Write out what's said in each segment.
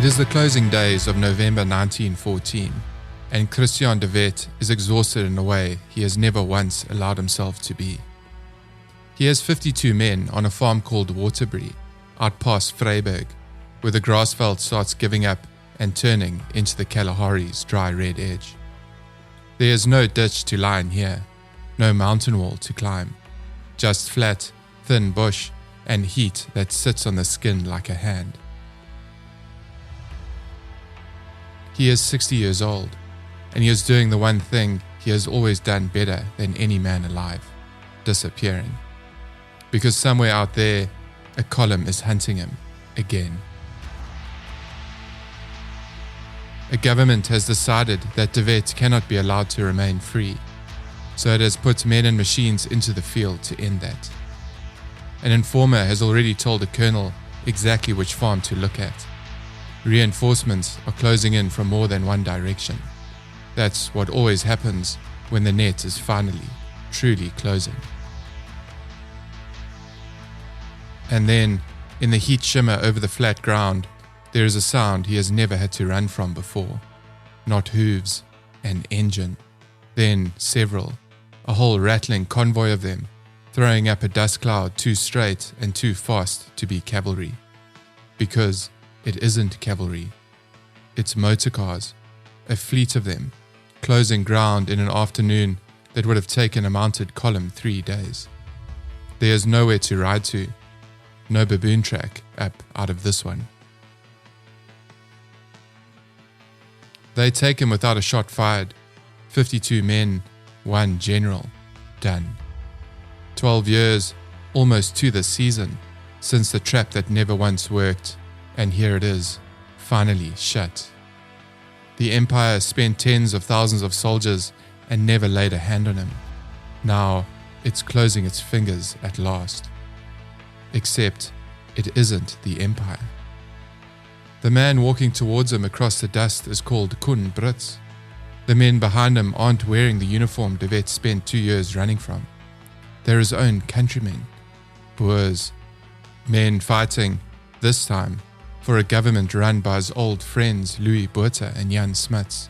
It is the closing days of November 1914, and Christiaan de Wet is exhausted in a way he has never once allowed himself to be. He has 52 men on a farm called Waterbury, out past Vryburg, where the grassveld starts giving up and turning into the Kalahari's dry red edge. There is no ditch to line here, no mountain wall to climb, just flat, thin bush and heat that sits on the skin like a hand. He is 60 years old, and he is doing the one thing he has always done better than any man alive, disappearing. Because somewhere out there, a column is hunting him again. A government has decided that de Wet cannot be allowed to remain free, so it has put men and machines into the field to end that. An informer has already told a colonel exactly which farm to look at. Reinforcements are closing in from more than one direction. That's what always happens when the net is finally, truly closing. And then, in the heat shimmer over the flat ground, there is a sound he has never had to run from before. Not hooves, an engine. Then several, a whole rattling convoy of them, throwing up a dust cloud too straight and too fast to be cavalry. Because it isn't cavalry. It's motorcars, a fleet of them, closing ground in an afternoon that would have taken a mounted column 3 days. There is nowhere to ride to, no baboon track up out of this one. They take him without a shot fired, 52 men, 1 general, done. 12 years, almost to the season, since the trap that never once worked, and here it is, finally shut. The empire spent tens of thousands of soldiers and never laid a hand on him. Now, it's closing its fingers at last. Except, it isn't the empire. The man walking towards him across the dust is called Koen Brits. The men behind him aren't wearing the uniform de Wet spent 2 years running from. They're his own countrymen, Boers, men fighting, this time, for a government run by his old friends Louis Botha and Jan Smuts,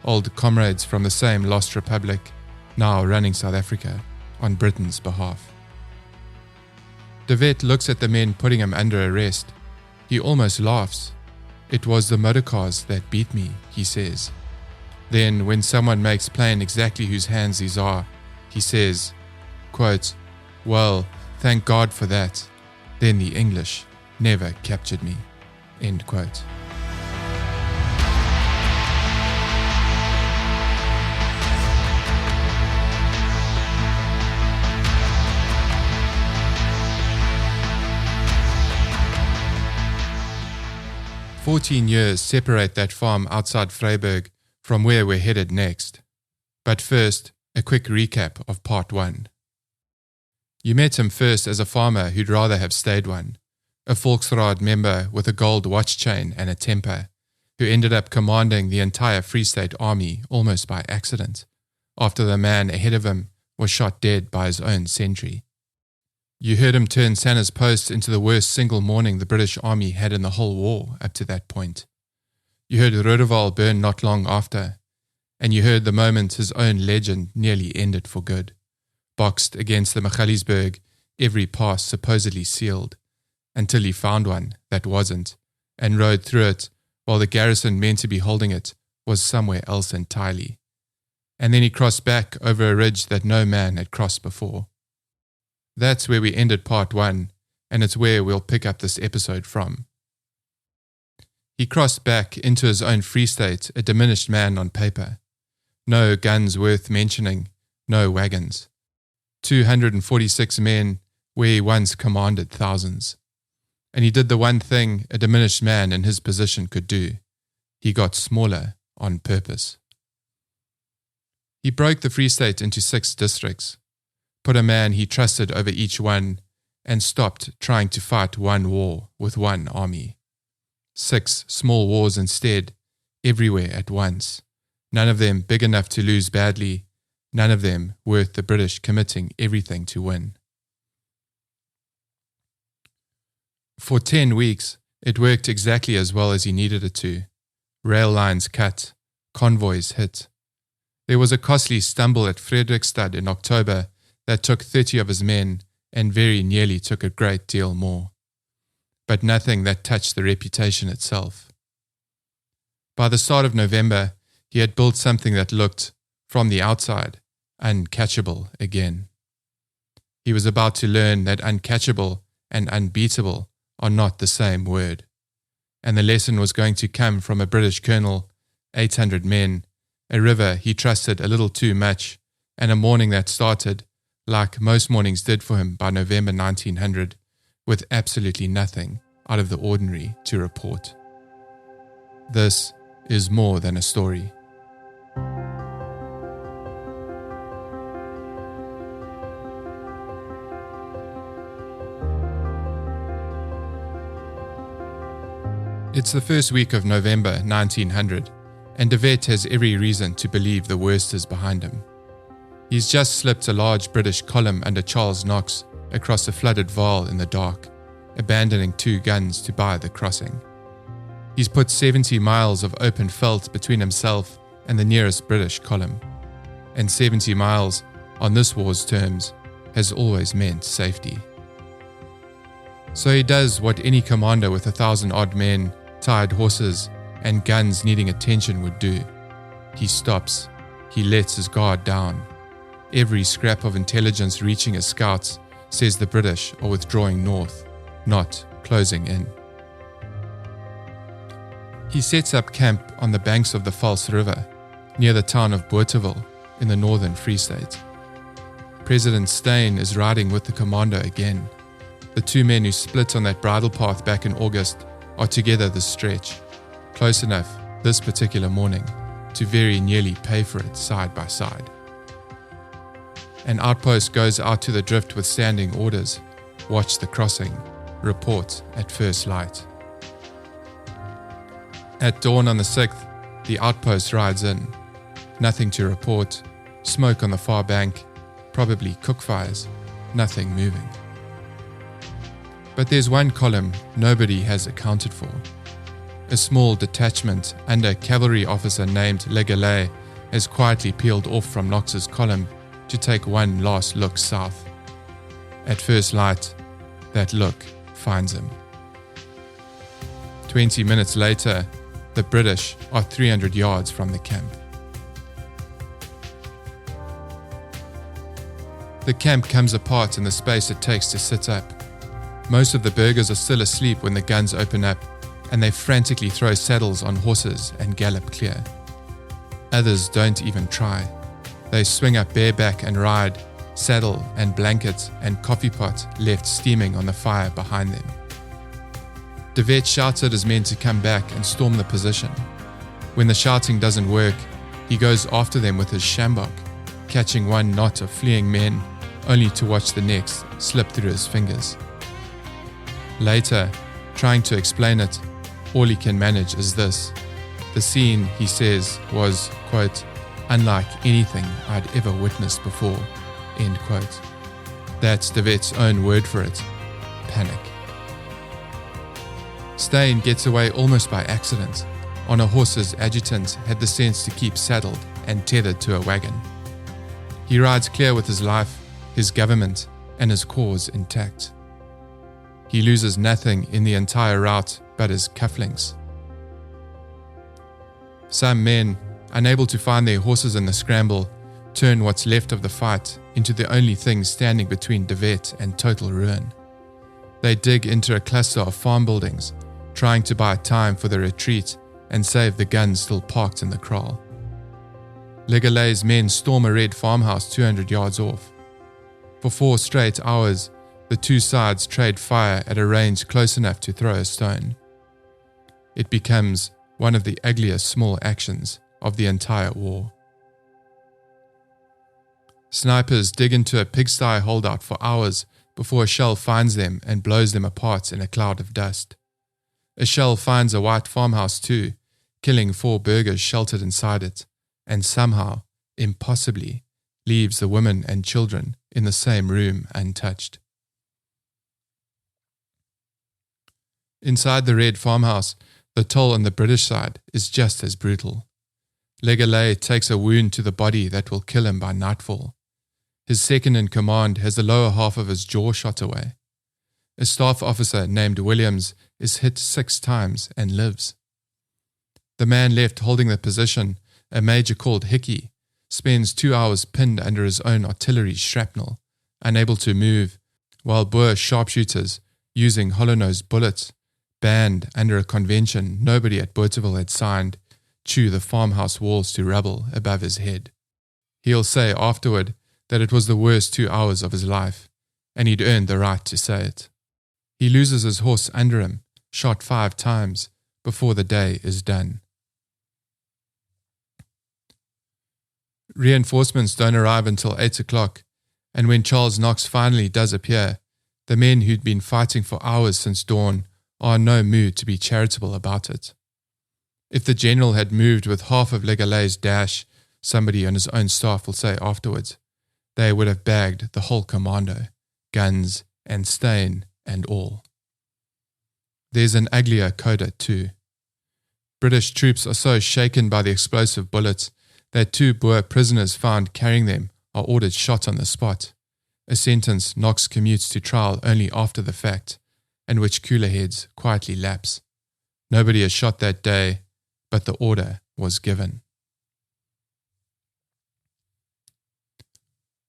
old comrades from the same lost republic, now running South Africa on Britain's behalf. De Wet looks at the men putting him under arrest. He almost laughs. "It was the motorcars that beat me," he says. Then, when someone makes plain exactly whose hands these are, he says, quote, "Well, thank God for that. Then the English never captured me." End quote. "14 years separate that farm outside Vryburg from where we're headed next. But first, a quick recap of part 1. You met him first as a farmer who'd rather have stayed one, a Volksraad member with a gold watch chain and a temper, who ended up commanding the entire Free State Army almost by accident, after the man ahead of him was shot dead by his own sentry. You heard him turn Sanna's Post into the worst single morning the British Army had in the whole war up to that point. You heard Rodeval burn not long after, and you heard the moment his own legend nearly ended for good, boxed against the Magaliesberg, every pass supposedly sealed, until he found one that wasn't, and rode through it while the garrison meant to be holding it was somewhere else entirely. And then he crossed back over a ridge that no man had crossed before. That's where we ended part 1, and it's where we'll pick up this episode from. He crossed back into his own Free State, a diminished man on paper. No guns worth mentioning, no wagons. 246 men where he once commanded thousands. And he did the one thing a diminished man in his position could do. He got smaller on purpose. He broke the Free State into 6 districts, put a man he trusted over each one, and stopped trying to fight one war with one army. 6 small wars instead, everywhere at once, none of them big enough to lose badly, none of them worth the British committing everything to win. For 10 weeks, It worked exactly as well as he needed it to. Rail lines cut, convoys hit. There was a costly stumble at Frederiksstad in October that took 30 of his men and very nearly took a great deal more. But nothing that touched the reputation itself. By the start of November, he had built something that looked, from the outside, uncatchable again. He was about to learn that uncatchable and unbeatable are not the same word, and the lesson was going to come from a British colonel, 800 men, a river he trusted a little too much, and a morning that started, like most mornings did for him by November 1900, with absolutely nothing out of the ordinary to report. This is more than a story. It's the first week of November 1900, and De Wet has every reason to believe the worst is behind him. He's just slipped a large British column under Charles Knox across a flooded Vaal in the dark, abandoning 2 guns to buy the crossing. He's put 70 miles of open veldt between himself and the nearest British column, and 70 miles, on this war's terms, has always meant safety. So he does what any commander with 1,000-odd men, tired horses, and guns needing attention would do. He stops. He lets his guard down. Every scrap of intelligence reaching his scouts says the British are withdrawing north, not closing in. He sets up camp on the banks of the Vals River, near the town of Bothaville in the northern Free State. President Steyn is riding with the commando again. The 2 men who split on that bridle path back in August are together this stretch, close enough this particular morning to very nearly pay for it side by side. An outpost goes out to the drift with standing orders: watch the crossing, report at first light. At dawn on the 6th, the outpost rides in. Nothing to report, smoke on the far bank, probably cook fires, nothing moving. But there's one column nobody has accounted for. A small detachment under a cavalry officer named Legale has quietly peeled off from Knox's column to take one last look south. At first light, that look finds him. 20 minutes later, the British are 300 yards from the camp. The camp comes apart in the space it takes to sit up. Most of the burghers are still asleep when the guns open up, and they frantically throw saddles on horses and gallop clear. Others don't even try. They swing up bareback and ride, saddle and blanket and coffee pot left steaming on the fire behind them. De Wet shouts at his men to come back and storm the position. When the shouting doesn't work, he goes after them with his sjambok, catching one knot of fleeing men, only to watch the next slip through his fingers. Later, trying to explain it, all he can manage is this. The scene, he says, was, quote, unlike anything I'd ever witnessed before, end quote. That's De Wet's own word for it, panic. Steyn gets away almost by accident. On a horse his adjutant had the sense to keep saddled and tethered to a wagon. He rides clear with his life, his government, and his cause intact. He loses nothing in the entire route but his cufflinks. Some men, unable to find their horses in the scramble, turn what's left of the fight into the only thing standing between De Wet and total ruin. They dig into a cluster of farm buildings, trying to buy time for the retreat and save the guns still parked in the kraal. Legale's men storm a red farmhouse 200 yards off. For 4 straight hours, the 2 sides trade fire at a range close enough to throw a stone. It becomes one of the ugliest small actions of the entire war. Snipers dig into a pigsty holdout for hours before a shell finds them and blows them apart in a cloud of dust. A shell finds a white farmhouse too, killing 4 burghers sheltered inside it, and somehow, impossibly, leaves the women and children in the same room untouched. Inside the red farmhouse, the toll on the British side is just as brutal. Legalay takes a wound to the body that will kill him by nightfall. His second in command has the lower half of his jaw shot away. A staff officer named Williams is hit 6 times and lives. The man left holding the position, a major called Hickey, spends 2 hours pinned under his own artillery shrapnel, unable to move, while Boer sharpshooters, using hollow-nosed bullets, banned under a convention nobody at Bothaville had signed, chew the farmhouse walls to rubble above his head. He'll say afterward that it was the worst 2 hours of his life, and he'd earned the right to say it. He loses his horse under him, shot 5 times, before the day is done. Reinforcements don't arrive until 8 o'clock, and when Charles Knox finally does appear, the men who'd been fighting for hours since dawn are in no mood to be charitable about it. If the general had moved with half of Legalay's dash, somebody on his own staff will say afterwards, they would have bagged the whole commando, guns and stain and all. There's an uglier coda too. British troops are so shaken by the explosive bullets that 2 Boer prisoners found carrying them are ordered shot on the spot, a sentence Knox commutes to trial only after the fact, and which cooler heads quietly lapse. Nobody is shot that day, but the order was given.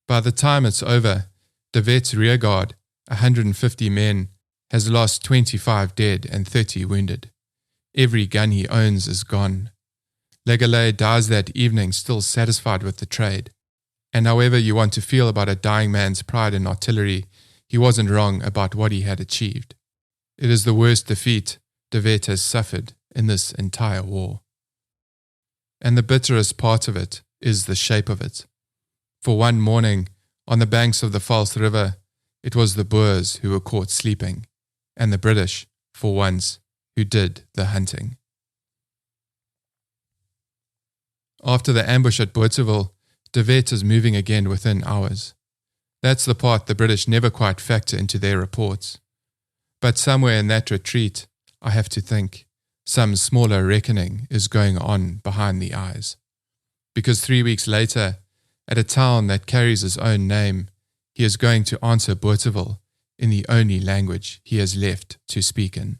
By the time it's over, De Wet's rearguard, 150 men, has lost 25 dead and 30 wounded. Every gun he owns is gone. Legalay dies that evening still satisfied with the trade. And however you want to feel about a dying man's pride in artillery, he wasn't wrong about what he had achieved. It is the worst defeat De Wet has suffered in this entire war. And the bitterest part of it is the shape of it. For one morning, on the banks of the Vals River, it was the Boers who were caught sleeping, and the British, for once, who did the hunting. After the ambush at Bothaville, De Wet is moving again within hours. That's the part the British never quite factor into their reports. But somewhere in that retreat, I have to think, some smaller reckoning is going on behind the eyes. Because 3 weeks later, at a town that carries his own name, he is going to answer Bothaville in the only language he has left to speak in.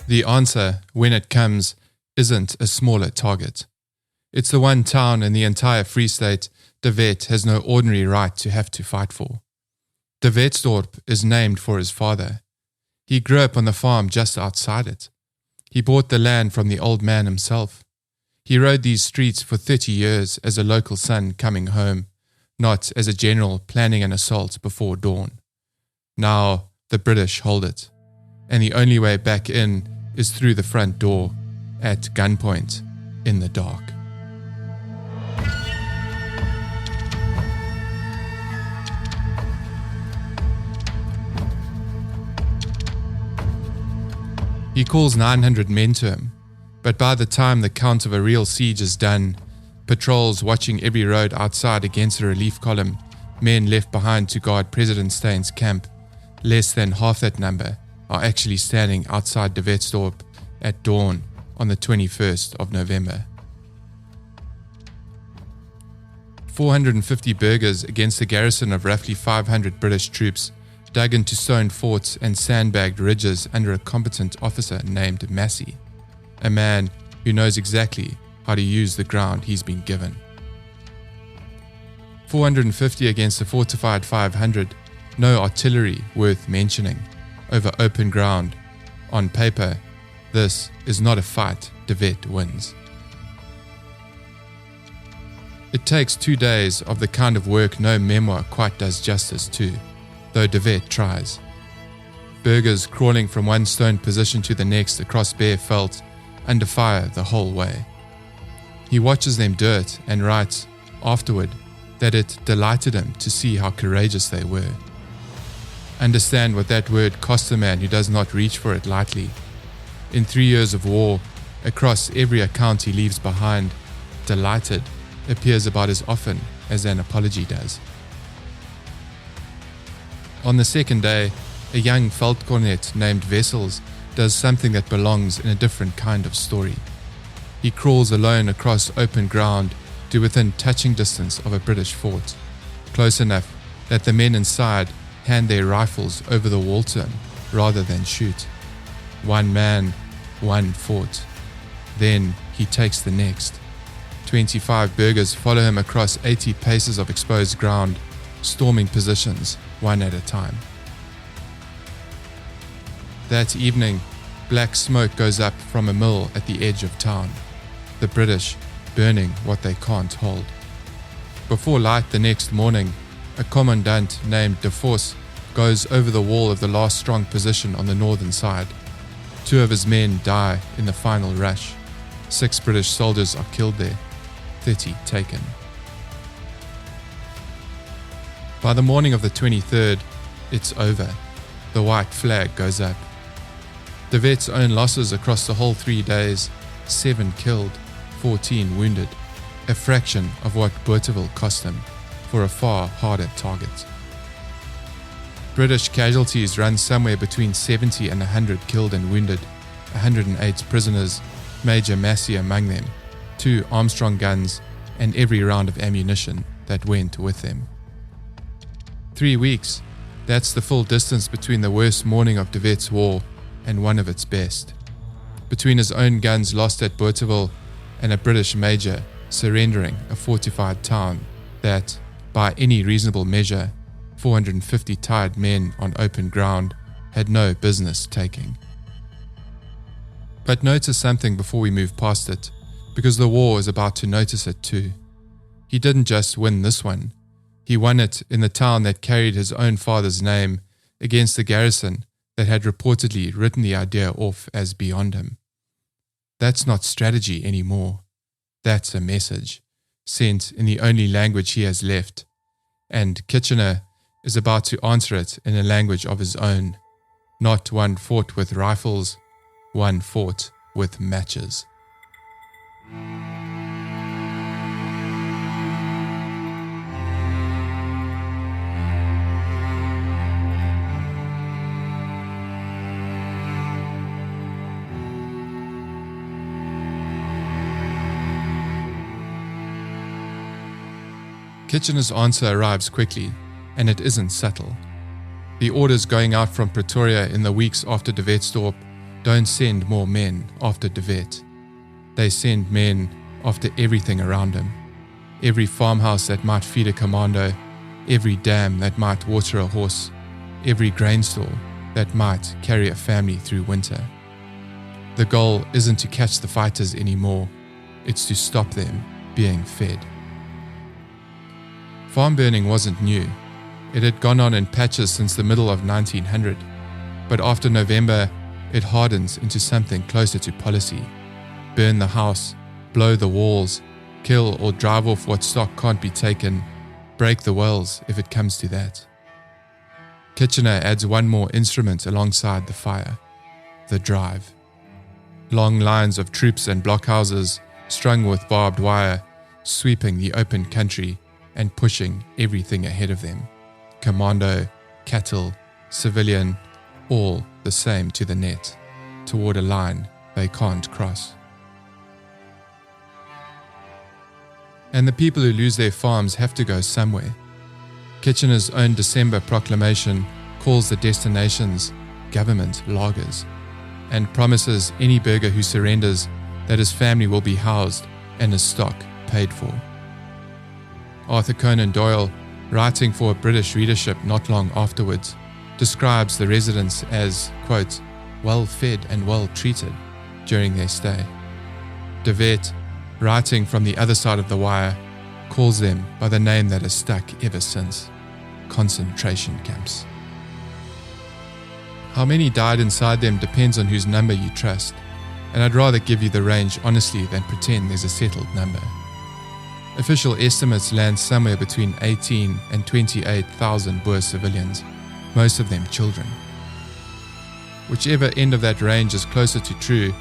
The answer, when it comes, isn't a smaller target. It's the one town in the entire Free State De Wet has no ordinary right to have to fight for. Dewetsdorp is named for his father. He grew up on the farm just outside it. He bought the land from the old man himself. He rode these streets for 30 years as a local son coming home, not as a general planning an assault before dawn. Now the British hold it, and the only way back in is through the front door, at gunpoint, in the dark. He calls 900 men to him, but by the time the count of a real siege is done, patrols watching every road outside against a relief column, men left behind to guard President Stein's camp, less than half that number are actually standing outside Dewetsdorp at dawn on the 21st of November. 450 burghers against a garrison of roughly 500 British troops dug into stone forts and sandbagged ridges under a competent officer named Massey, a man who knows exactly how to use the ground he's been given. 450 against a fortified 500, no artillery worth mentioning, over open ground. On paper, this is not a fight De Wet wins. It takes 2 days of the kind of work no memoir quite does justice to, though De Wet tries. burghers crawling from one stone position to the next across bare veldt, under fire the whole way. He watches them do it and writes, afterward, that it delighted him to see how courageous they were. Understand what that word costs a man who does not reach for it lightly. In 3 years of war, across every account he leaves behind, delighted appears about as often as an apology does. On the second day, a young veldkornet named Wessels does something that belongs in a different kind of story. He crawls alone across open ground to within touching distance of a British fort, close enough that the men inside hand their rifles over the wall to him rather than shoot. One man, one fort. Then he takes the next. 25 burghers follow him across 80 paces of exposed ground, storming positions one at a time. That evening, black smoke goes up from a mill at the edge of town, the British burning what they can't hold. Before light the next morning, a commandant named De Vos goes over the wall of the last strong position on the northern side. 2 of his men die in the final rush. 6 British soldiers are killed there, 30 taken. By the morning of the 23rd, it's over. The white flag goes up. De Wet's own losses across the whole 3 days, 7 killed, 14 wounded, a fraction of what Bothaville cost him, for a far harder target. British casualties run somewhere between 70 and 100 killed and wounded, 108 prisoners, Major Massey among them, 2 Armstrong guns, and every round of ammunition that went with them. 3 weeks, that's the full distance between the worst morning of De Wet's war and one of its best. Between his own guns lost at Bothaville and a British major surrendering a fortified town that, by any reasonable measure, 450 tired men on open ground had no business taking. But notice something before we move past it, because the war is about to notice it too. He didn't just win this one. He won it in the town that carried his own father's name against the garrison that had reportedly written the idea off as beyond him. That's not strategy anymore. That's a message, sent in the only language he has left, and Kitchener is about to answer it in a language of his own. Not one fought with rifles, one fought with matches. Kitchener's answer arrives quickly, and it isn't subtle. The orders going out from Pretoria in the weeks after Dewetsdorp don't send more men after De Wet. They send men after everything around him. Every farmhouse that might feed a commando, every dam that might water a horse, every grain store that might carry a family through winter. The goal isn't to catch the fighters anymore, it's to stop them being fed. Farm burning wasn't new. It had gone on in patches since the middle of 1900, but after November, it hardens into something closer to policy. Burn the house, blow the walls, kill or drive off what stock can't be taken, break the wells if it comes to that. Kitchener adds one more instrument alongside the fire, the drive. Long lines of troops and blockhouses strung with barbed wire, sweeping the open country and pushing everything ahead of them. Commando, cattle, civilian, all the same to the net, toward a line they can't cross. And the people who lose their farms have to go somewhere. Kitchener's own December proclamation calls the destinations government lagers and promises any burgher who surrenders that his family will be housed and his stock paid for. Arthur Conan Doyle, writing for a British readership not long afterwards, describes the residents as, quote, well fed and well treated during their stay. De Wet, writing from the other side of the wire, calls them by the name that has stuck ever since: concentration camps. How many died inside them depends on whose number you trust, and I'd rather give you the range honestly than pretend there's a settled number. Official estimates land somewhere between 18 and 28,000 Boer civilians, most of them children. Whichever end of that range is closer to true,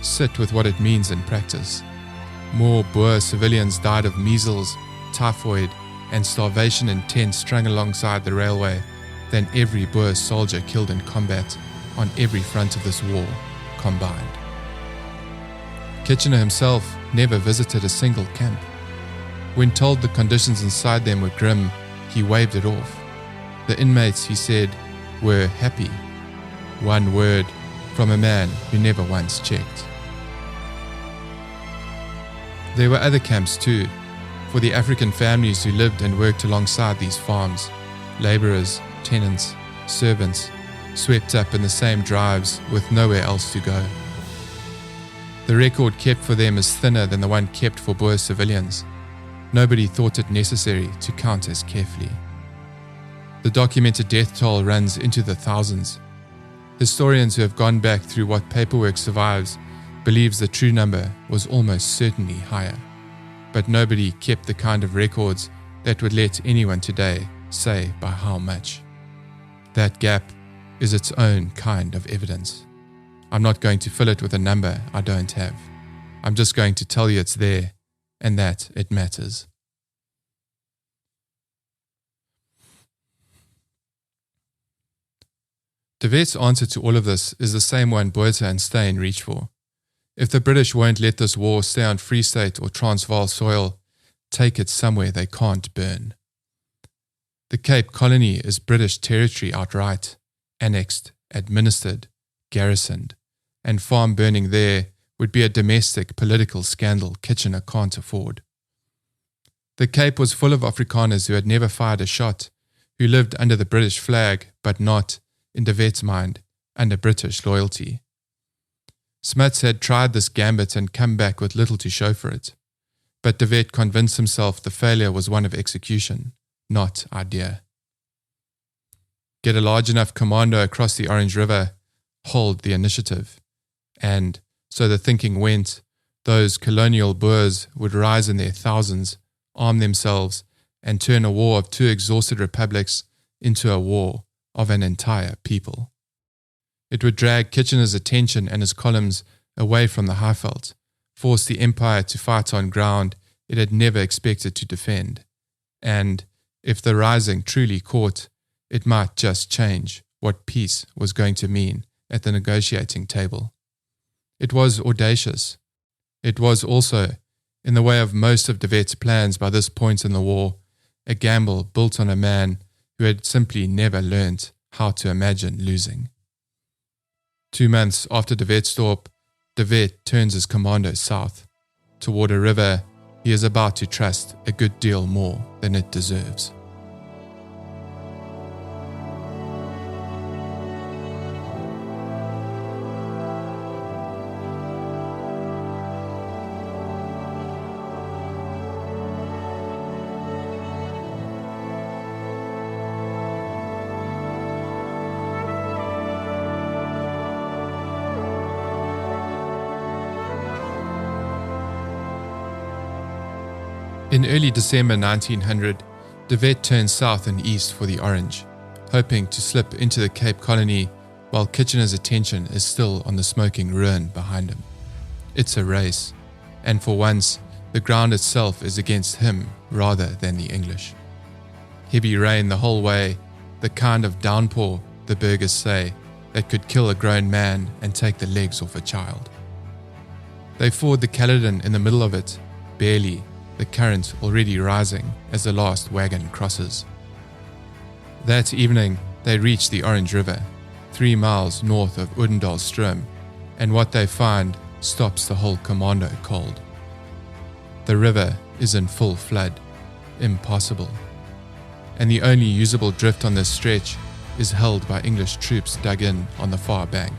sit with what it means in practice. More Boer civilians died of measles, typhoid, and starvation in tents strung alongside the railway than every Boer soldier killed in combat on every front of this war combined. Kitchener himself never visited a single camp. When told the conditions inside them were grim, he waved it off. The inmates, he said, were happy. One word from a man who never once checked. There were other camps too, for the African families who lived and worked alongside these farms, labourers, tenants, servants, swept up in the same drives with nowhere else to go. The record kept for them is thinner than the one kept for Boer civilians. Nobody thought it necessary to count as carefully. The documented death toll runs into the thousands. Historians who have gone back through what paperwork survives believes the true number was almost certainly higher, but nobody kept the kind of records that would let anyone today say by how much. That gap is its own kind of evidence. I'm not going to fill it with a number I don't have. I'm just going to tell you it's there and that it matters. De Wet's answer to all of this is the same one Botha and Steyn reach for. If the British won't let this war stay on Free State or Transvaal soil, take it somewhere they can't burn. The Cape Colony is British territory outright, annexed, administered, garrisoned, and farm burning there would be a domestic political scandal Kitchener can't afford. The Cape was full of Afrikaners who had never fired a shot, who lived under the British flag but not, in De Wet's mind, under British loyalty. Smuts had tried this gambit and come back with little to show for it, but De Wet convinced himself the failure was one of execution, not idea. Get a large enough commando across the Orange River, hold the initiative, and, so the thinking went, those colonial Boers would rise in their thousands, arm themselves, and turn a war of two exhausted republics into a war of an entire people. It would drag Kitchener's attention and his columns away from the Highveld, force the Empire to fight on ground it had never expected to defend, and, if the rising truly caught, it might just change what peace was going to mean at the negotiating table. It was audacious. It was also, in the way of most of De Wet's plans by this point in the war, a gamble built on a man who had simply never learnt how to imagine losing. 2 months after Dewetsdorp, De Wet turns his commando south, toward a river he is about to trust a good deal more than it deserves. In early December 1900, De Wet turned south and east for the Orange, hoping to slip into the Cape Colony while Kitchener's attention is still on the smoking ruin behind him. It's a race, and for once, the ground itself is against him rather than the English. Heavy rain the whole way, the kind of downpour, the burghers say, that could kill a grown man and take the legs off a child. They ford the Caledon in the middle of it, barely, the current already rising as the last wagon crosses. That evening, they reach the Orange River, 3 miles north of Oudendaalstroom, and what they find stops the whole commando cold. The river is in full flood, impassable, and the only usable drift on this stretch is held by English troops dug in on the far bank.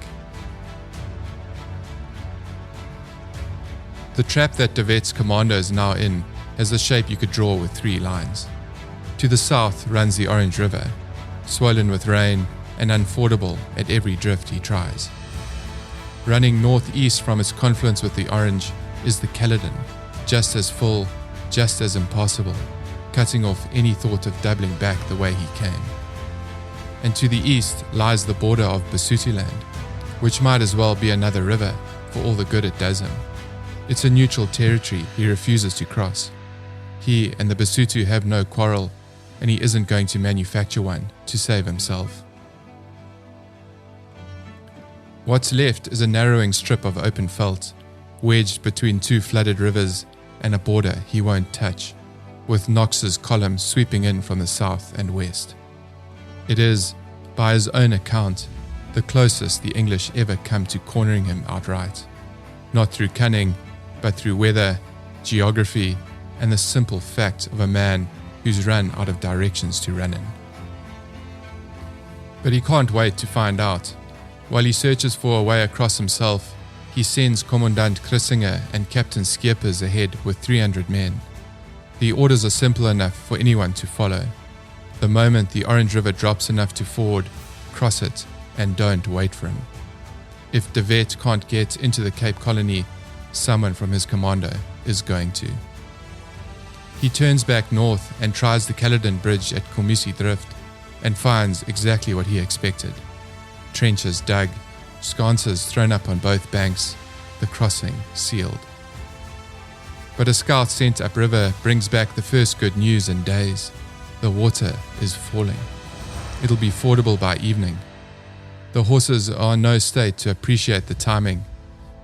The trap that De Wet's commando is now in has the shape you could draw with 3 lines. To the south runs the Orange River, swollen with rain and unfordable at every drift he tries. Running northeast from its confluence with the Orange is the Caledon, just as full, just as impossible, cutting off any thought of doubling back the way he came. And to the east lies the border of Basutoland, which might as well be another river for all the good it does him. It's a neutral territory he refuses to cross. He and the Basutu have no quarrel, and he isn't going to manufacture one to save himself. What's left is a narrowing strip of open veldt, wedged between two flooded rivers and a border he won't touch, with Knox's column sweeping in from the south and west. It is, by his own account, the closest the English ever come to cornering him outright, not through cunning, but through weather, geography, and the simple fact of a man who's run out of directions to run in. But he can't wait to find out. While he searches for a way across himself, he sends Commandant Christiaan and Captain Schiepers ahead with 300 men. The orders are simple enough for anyone to follow. The moment the Orange River drops enough to ford, cross it, and don't wait for him. If De Wet can't get into the Cape Colony, someone from his commando is going to. He turns back north and tries the Caledon Bridge at Komisi Drift and finds exactly what he expected. Trenches dug, sconces thrown up on both banks, the crossing sealed. But a scout sent upriver brings back the first good news in days. The water is falling. It'll be fordable by evening. The horses are in no state to appreciate the timing.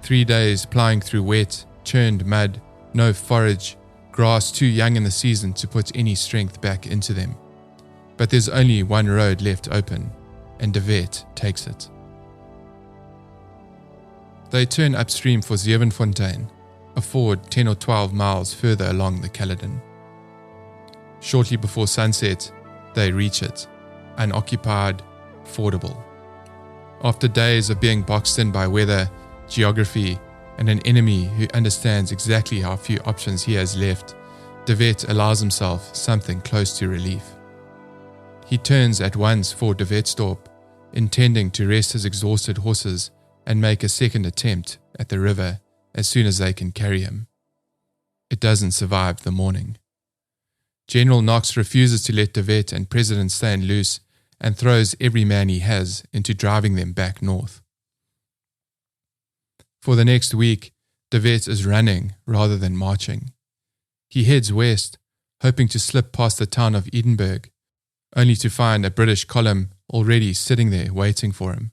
3 days ploughing through wet, churned mud, no forage, grass too young in the season to put any strength back into them. But there's only one road left open, and De Wet takes it. They turn upstream for Zevenfontein, a ford 10 or 12 miles further along the Caledon. Shortly before sunset, they reach it, unoccupied, fordable. After days of being boxed in by weather, geography, and an enemy who understands exactly how few options he has left, De Wet allows himself something close to relief. He turns at once for Dewetsdorp, intending to rest his exhausted horses and make a second attempt at the river as soon as they can carry him. It doesn't survive the morning. General Knox refuses to let De Wet and President Steyn loose and throws every man he has into driving them back north. For the next week, De Wet is running rather than marching. He heads west, hoping to slip past the town of Edinburgh, only to find a British column already sitting there waiting for him.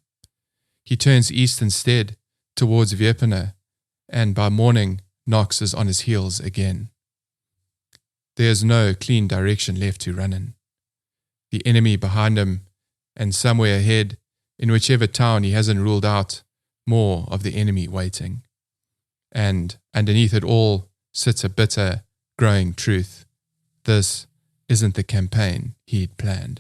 He turns east instead, towards Wiepenna, and by morning, Knox is on his heels again. There is no clean direction left to run in. The enemy behind him, and somewhere ahead, in whichever town he hasn't ruled out, more of the enemy waiting. And underneath it all sits a bitter, growing truth. This isn't the campaign he'd planned.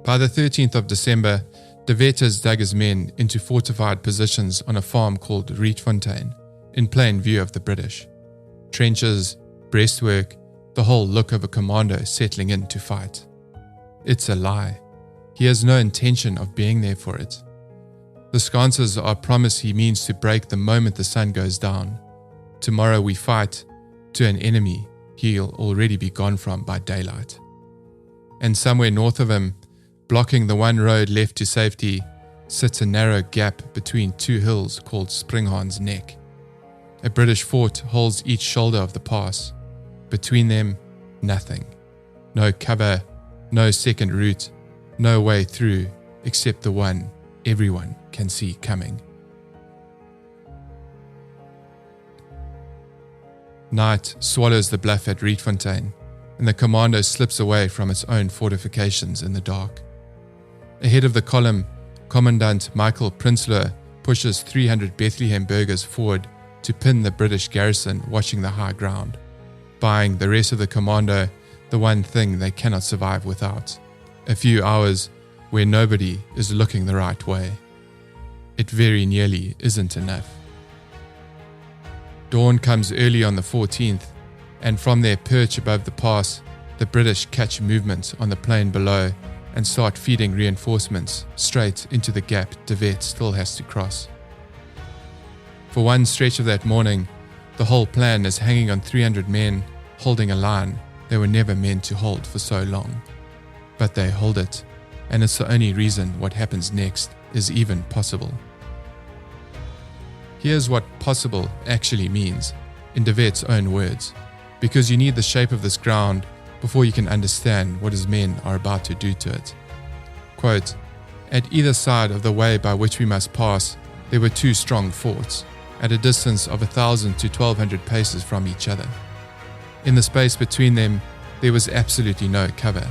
By the 13th of December, De Wet has dug his men into fortified positions on a farm called Rietfontein, in plain view of the British. Trenches, breastwork, the whole look of a commando settling in to fight. It's a lie. He has no intention of being there for it. The sconces are a promise he means to break the moment the sun goes down. Tomorrow we fight to an enemy he'll already be gone from by daylight. And somewhere north of him, blocking the one road left to safety, sits a narrow gap between two hills called Springhaansnek. A British fort holds each shoulder of the pass. Between them, nothing. No cover, no second route, no way through except the one everyone can see coming. Night swallows the bluff at Rietfontein, and the commando slips away from its own fortifications in the dark. Ahead of the column, Commandant Michael Prinsloo pushes 300 Bethlehem burghers forward to pin the British garrison watching the high ground. Buying the rest of the commando, the one thing they cannot survive without. A few hours where nobody is looking the right way. It very nearly isn't enough. Dawn comes early on the 14th, and from their perch above the pass, the British catch movement on the plain below and start feeding reinforcements straight into the gap De Wet still has to cross. For one stretch of that morning, the whole plan is hanging on 300 men holding a line they were never meant to hold for so long. But they hold it, and it's the only reason what happens next is even possible. Here's what possible actually means, in De Wet's own words, because you need the shape of this ground before you can understand what his men are about to do to it. Quote, "At either side of the way by which we must pass, there were two strong forts, at a distance of 1,000 to 1,200 paces from each other. In the space between them, there was absolutely no cover,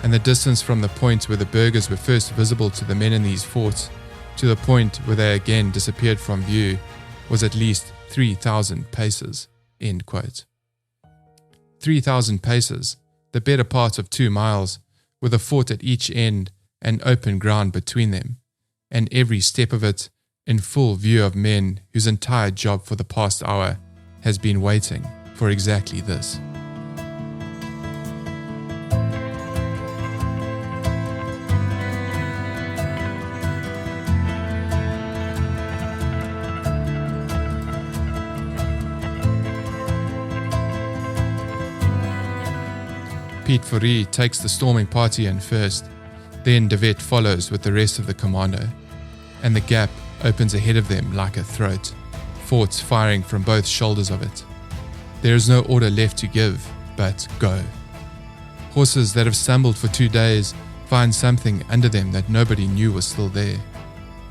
and the distance from the point where the burghers were first visible to the men in these forts to the point where they again disappeared from view was at least 3,000 paces." End quote. 3,000 paces, the better part of 2 miles, with a fort at each end and open ground between them, and every step of it in full view of men whose entire job for the past hour has been waiting for exactly this. Piet Fourie takes the storming party in first, then De Wet follows with the rest of the commando, and the gap opens ahead of them like a throat, forts firing from both shoulders of it. There is no order left to give, but go. Horses that have stumbled for 2 days find something under them that nobody knew was still there.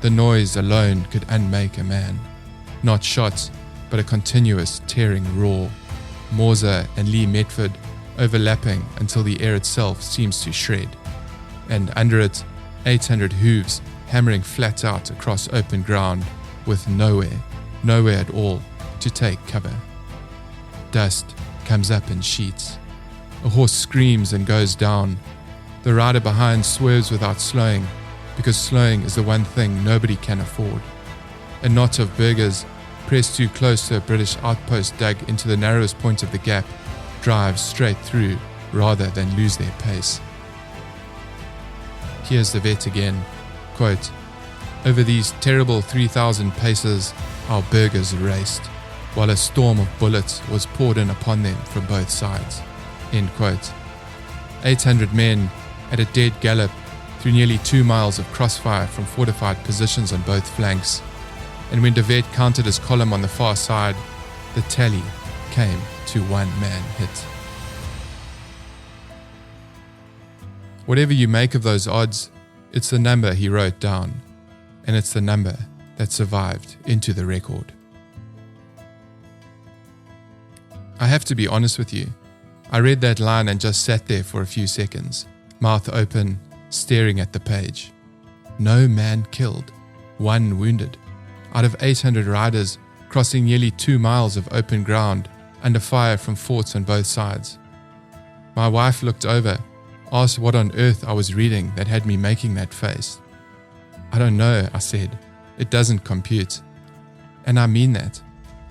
The noise alone could unmake a man. Not shots, but a continuous tearing roar. Morza and Lee Metford overlapping until the air itself seems to shred, and under it 800 hooves hammering flat out across open ground with nowhere at all to take cover. Dust comes up in sheets. A horse screams and goes down. The rider behind swerves without slowing, because slowing is the one thing nobody can afford. A knot of burghers pressed too close to a British outpost dug into the narrowest point of the gap drive straight through rather than lose their pace. Here's De Wet again, quote, "Over these terrible 3,000 paces our burghers raced, while a storm of bullets was poured in upon them from both sides." End quote. 800 men at a dead gallop through nearly 2 miles of crossfire from fortified positions on both flanks, and when De Wet counted his column on the far side, the tally came to 1 man hit. Whatever you make of those odds, it's the number he wrote down, and it's the number that survived into the record. I have to be honest with you. I read that line and just sat there for a few seconds, mouth open, staring at the page. No man killed, 1 wounded, out of 800 riders crossing nearly 2 miles of open ground under fire from forts on both sides. My wife looked over, asked what on earth I was reading that had me making that face. "I don't know," I said. "It doesn't compute." And I mean that.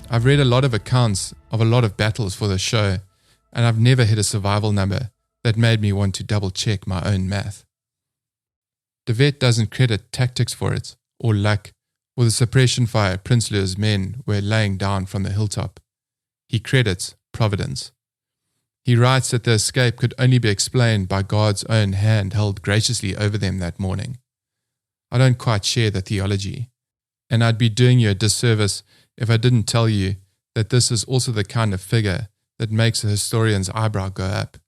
I've read a lot of accounts of a lot of battles for the show, and I've never hit a survival number that made me want to double check my own math. De Wet doesn't credit tactics for it, or luck, or the suppression fire Prinsloo's men were laying down from the hilltop. He credits providence. He writes that the escape could only be explained by God's own hand held graciously over them that morning. I don't quite share the theology, and I'd be doing you a disservice if I didn't tell you that this is also the kind of figure that makes a historian's eyebrow go up,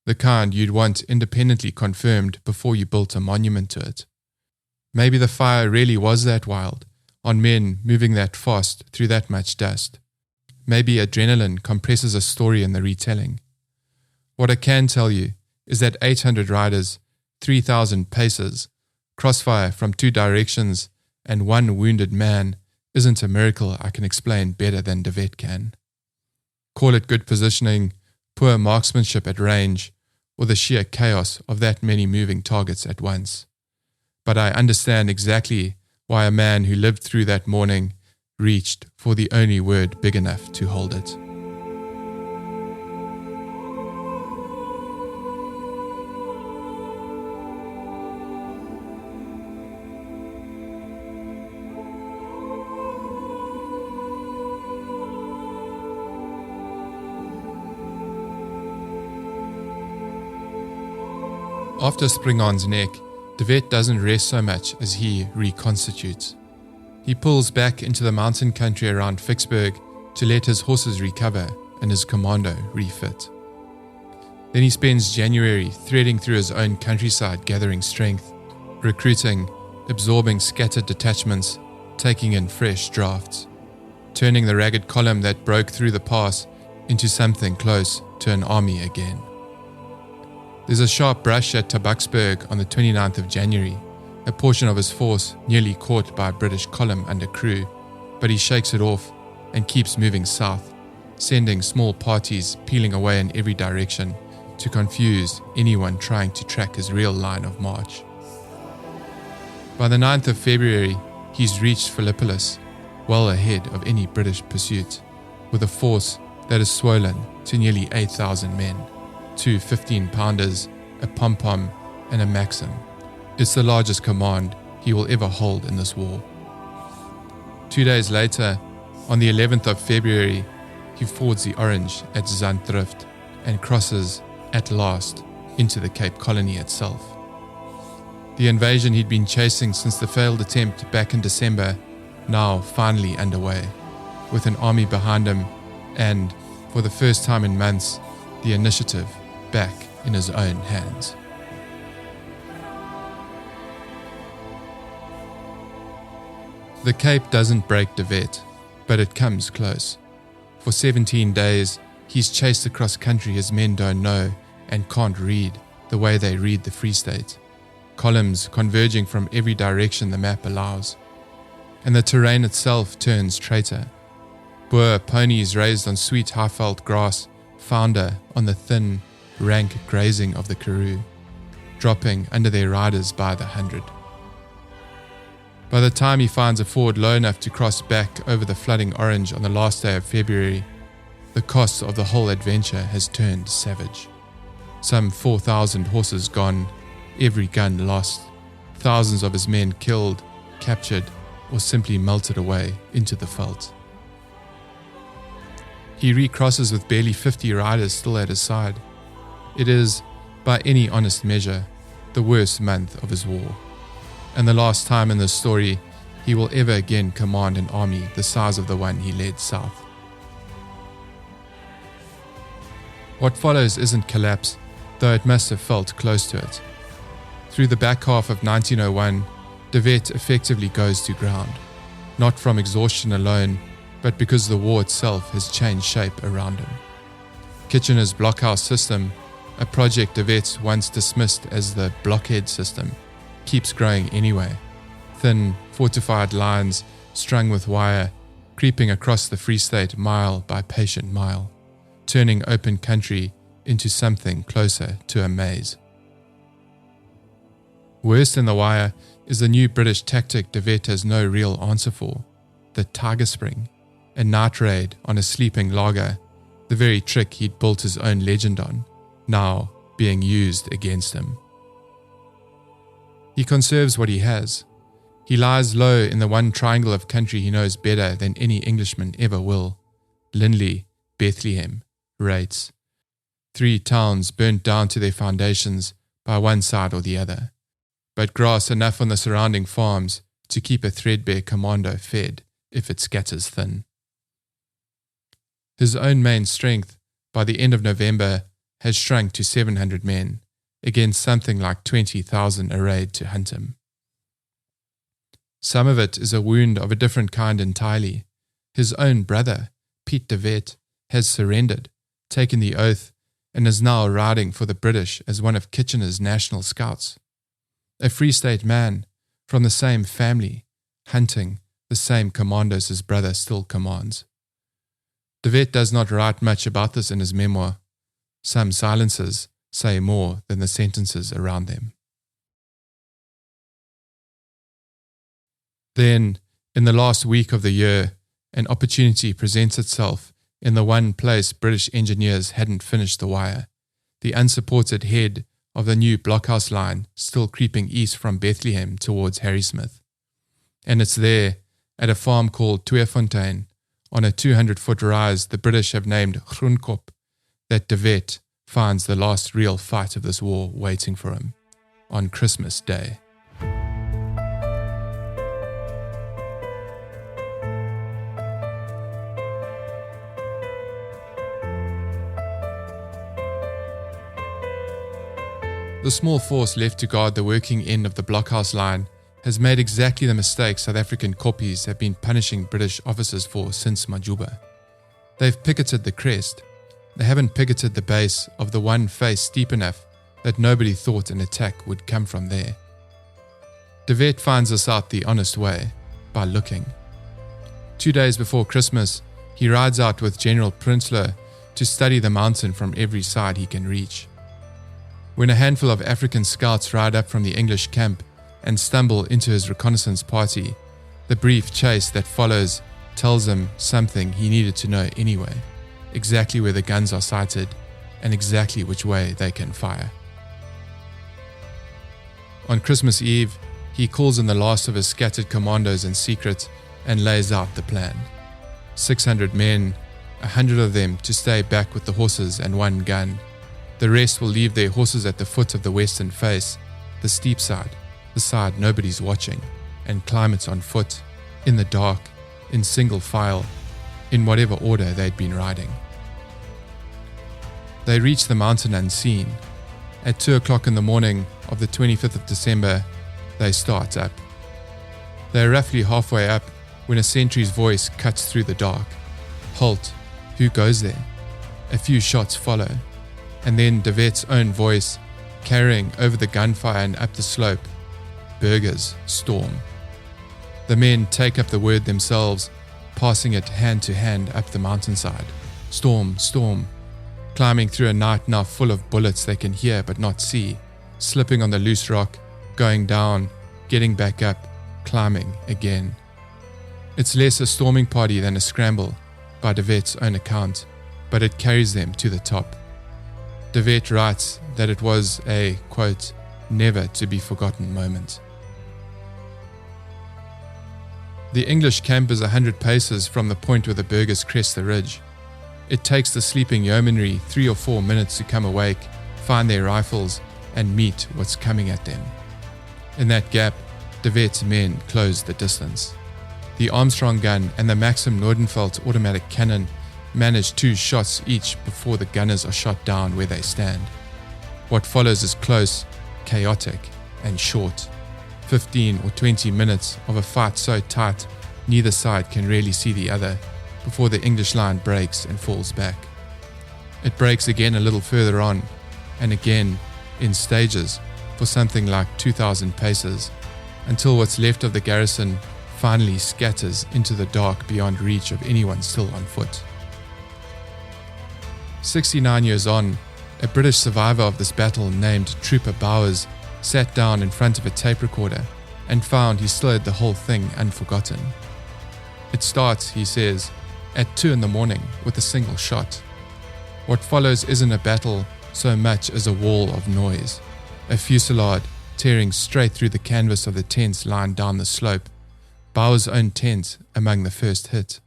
the kind you'd want independently confirmed before you built a monument to it. Maybe the fire really was that wild, on men moving that fast through that much dust. Maybe adrenaline compresses a story in the retelling. What I can tell you is that 800 riders, 3,000 paces, crossfire from 2 directions, and 1 wounded man isn't a miracle I can explain better than De Wet can. Call it good positioning, poor marksmanship at range, or the sheer chaos of that many moving targets at once. But I understand exactly why a man who lived through that morning reached for the only word big enough to hold it. After Springhaansnek, de Wet doesn't rest so much as he reconstitutes. He pulls back into the mountain country around Vicksburg to let his horses recover and his commando refit. Then he spends January threading through his own countryside gathering strength, recruiting, absorbing scattered detachments, taking in fresh drafts, turning the ragged column that broke through the pass into something close to an army again. There's a sharp brush at Tabaksburg on the 29th of January, a portion of his force nearly caught by a British column under Crewe, but he shakes it off and keeps moving south, sending small parties peeling away in every direction to confuse anyone trying to track his real line of march. By the 9th of February, he's reached Philippopolis, well ahead of any British pursuit, with a force that is swollen to nearly 8,000 men. 2 15-pounders, a pom-pom, and a Maxim. It's the largest command he will ever hold in this war. 2 days later, on the 11th of February, he fords the Orange at Zandrift and crosses, at last, into the Cape Colony itself. The invasion he'd been chasing since the failed attempt back in December, now finally underway, with an army behind him and, for the first time in months, the initiative back in his own hands. The Cape doesn't break de Wet, but it comes close. For 17 days, he's chased across country his men don't know and can't read the way they read the Free State, columns converging from every direction the map allows. And the terrain itself turns traitor. Boer ponies raised on sweet high-felt grass founder on the thin, rank grazing of the Karoo, dropping under their riders by the 100. By the time he finds a ford low enough to cross back over the flooding Orange on the last day of February, the cost of the whole adventure has turned savage. Some 4,000 horses gone, every gun lost, thousands of his men killed, captured, or simply melted away into the veldt. He recrosses with barely 50 riders still at his side. It is, by any honest measure, the worst month of his war, and the last time in this story he will ever again command an army the size of the one he led south. What follows isn't collapse, though it must have felt close to it. Through the back half of 1901, de Wet effectively goes to ground, not from exhaustion alone, but because the war itself has changed shape around him. Kitchener's blockhouse system, a project de Wet once dismissed as the blockhead system, keeps growing anyway. Thin, fortified lines strung with wire, creeping across the Free State mile by patient mile, turning open country into something closer to a maze. Worse than the wire is the new British tactic de Wet has no real answer for, the Tiger Spring, a night raid on a sleeping laager, the very trick he'd built his own legend on, now being used against him. He conserves what he has. He lies low in the one triangle of country he knows better than any Englishman ever will: Lindley, Bethlehem, Rates. 3 towns burnt down to their foundations by one side or the other, but grass enough on the surrounding farms to keep a threadbare commando fed if it scatters thin. His own main strength, by the end of November, has shrunk to 700 men, against something like 20,000 arrayed to hunt him. Some of it is a wound of a different kind entirely. His own brother, Piet de Wet, has surrendered, taken the oath, and is now riding for the British as one of Kitchener's national scouts. A Free State man, from the same family, hunting the same commandos his brother still commands. De Wet does not write much about this in his memoir, Some silences say more than the sentences around them. Then, in the last week of the year, an opportunity presents itself in the one place British engineers hadn't finished the wire, the unsupported head of the new blockhouse line still creeping east from Bethlehem towards Harrismith. And it's there, at a farm called Tweefontein, on a 200-foot rise the British have named Groenkop, that De Wet finds the last real fight of this war waiting for him, on Christmas Day. The small force left to guard the working end of the blockhouse line has made exactly the mistake South African koppies have been punishing British officers for since Majuba. They've picketed the crest. They haven't picketed the base of the one face steep enough that nobody thought an attack would come from there. De Wet finds us out the honest way, by looking. 2 days before Christmas, he rides out with General Prinsloo to study the mountain from every side he can reach. When a handful of African scouts ride up from the English camp and stumble into his reconnaissance party, the brief chase that follows tells him something he needed to know anyway, exactly where the guns are sighted and exactly which way they can fire. On Christmas Eve, he calls in the last of his scattered commandos in secret and lays out the plan. 600 men, 100 of them to stay back with the horses and one gun. The rest will leave their horses at the foot of the western face, the steep side, the side nobody's watching, and climb it on foot, in the dark, in single file, in whatever order they'd been riding. They reach the mountain unseen. At 2 o'clock in the morning of the 25th of December, they start up. They're roughly halfway up when a sentry's voice cuts through the dark. Halt, who goes there? A few shots follow. And then De Wet's own voice, carrying over the gunfire and up the slope. Burgers, storm. The men take up the word themselves, passing it hand to hand up the mountainside. Storm, storm. Climbing through a night now full of bullets they can hear but not see, slipping on the loose rock, going down, getting back up, climbing again. It's less a storming party than a scramble, by De Wet's own account, but it carries them to the top. De Wet writes that it was a, quote, never to be forgotten moment. The English camp is 100 paces from the point where the burghers crest the ridge. It takes the sleeping yeomanry 3 or 4 minutes to come awake, find their rifles, and meet what's coming at them. In that gap, De Wet's men close the distance. The Armstrong gun and the Maxim Nordenfeldt automatic cannon manage 2 shots each before the gunners are shot down where they stand. What follows is close, chaotic, and short. 15 or 20 minutes of a fight so tight neither side can really see the other before the English line breaks and falls back. It breaks again a little further on, and again in stages for something like 2,000 paces, until what's left of the garrison finally scatters into the dark beyond reach of anyone still on foot. 69 years on, a British survivor of this battle named Trooper Bowers sat down in front of a tape recorder and found he still had the whole thing unforgotten. It starts, he says, at 2 a.m. with a single shot. What follows isn't a battle so much as a wall of noise, a fusillade tearing straight through the canvas of the tents lined down the slope, Bowers' own tent among the first hit.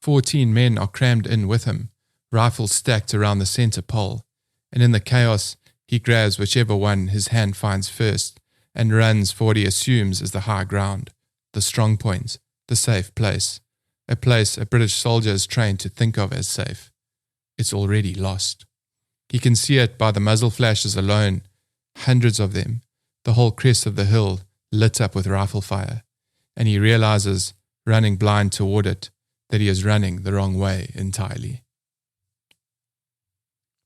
14 men are crammed in with him, rifles stacked around the center pole, and in the chaos, he grabs whichever one his hand finds first and runs for what he assumes is the high ground, the strong point, the safe place, a place a British soldier is trained to think of as safe. It's already lost. He can see it by the muzzle flashes alone, hundreds of them, the whole crest of the hill lit up with rifle fire, and he realizes, running blind toward it, that he is running the wrong way entirely.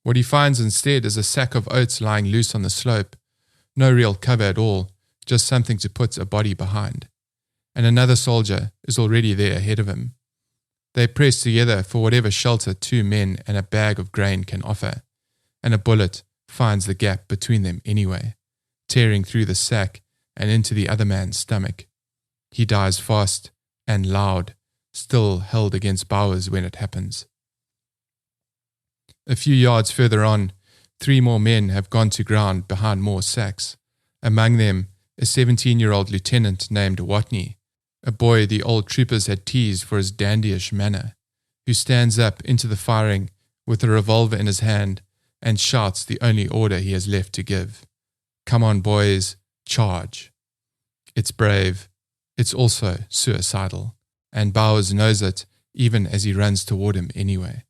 What he finds instead is a sack of oats lying loose on the slope, no real cover at all, just something to put a body behind. And another soldier is already there ahead of him. They press together for whatever shelter 2 men and a bag of grain can offer, and a bullet finds the gap between them anyway, tearing through the sack and into the other man's stomach. He dies fast and loud, still held against Bowers when it happens. A few yards further on, 3 more men have gone to ground behind more sacks, among them a 17-year-old lieutenant named Watney, a boy the old troopers had teased for his dandyish manner, who stands up into the firing with a revolver in his hand and shouts the only order he has left to give. "Come on, boys, charge." It's brave. It's also suicidal, and Bowers knows it even as he runs toward him anyway.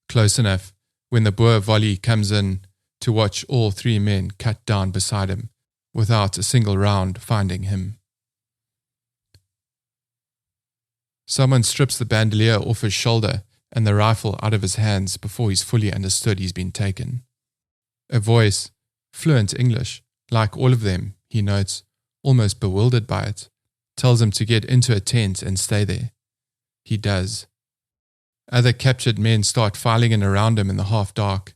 Close enough when the Boer volley comes in to watch all 3 men cut down beside him without a single round finding him. Someone strips the bandolier off his shoulder and the rifle out of his hands before he's fully understood he's been taken. A voice, fluent English, like all of them, he notes, almost bewildered by it, tells him to get into a tent and stay there. He does. Other captured men start filing in around him in the half-dark.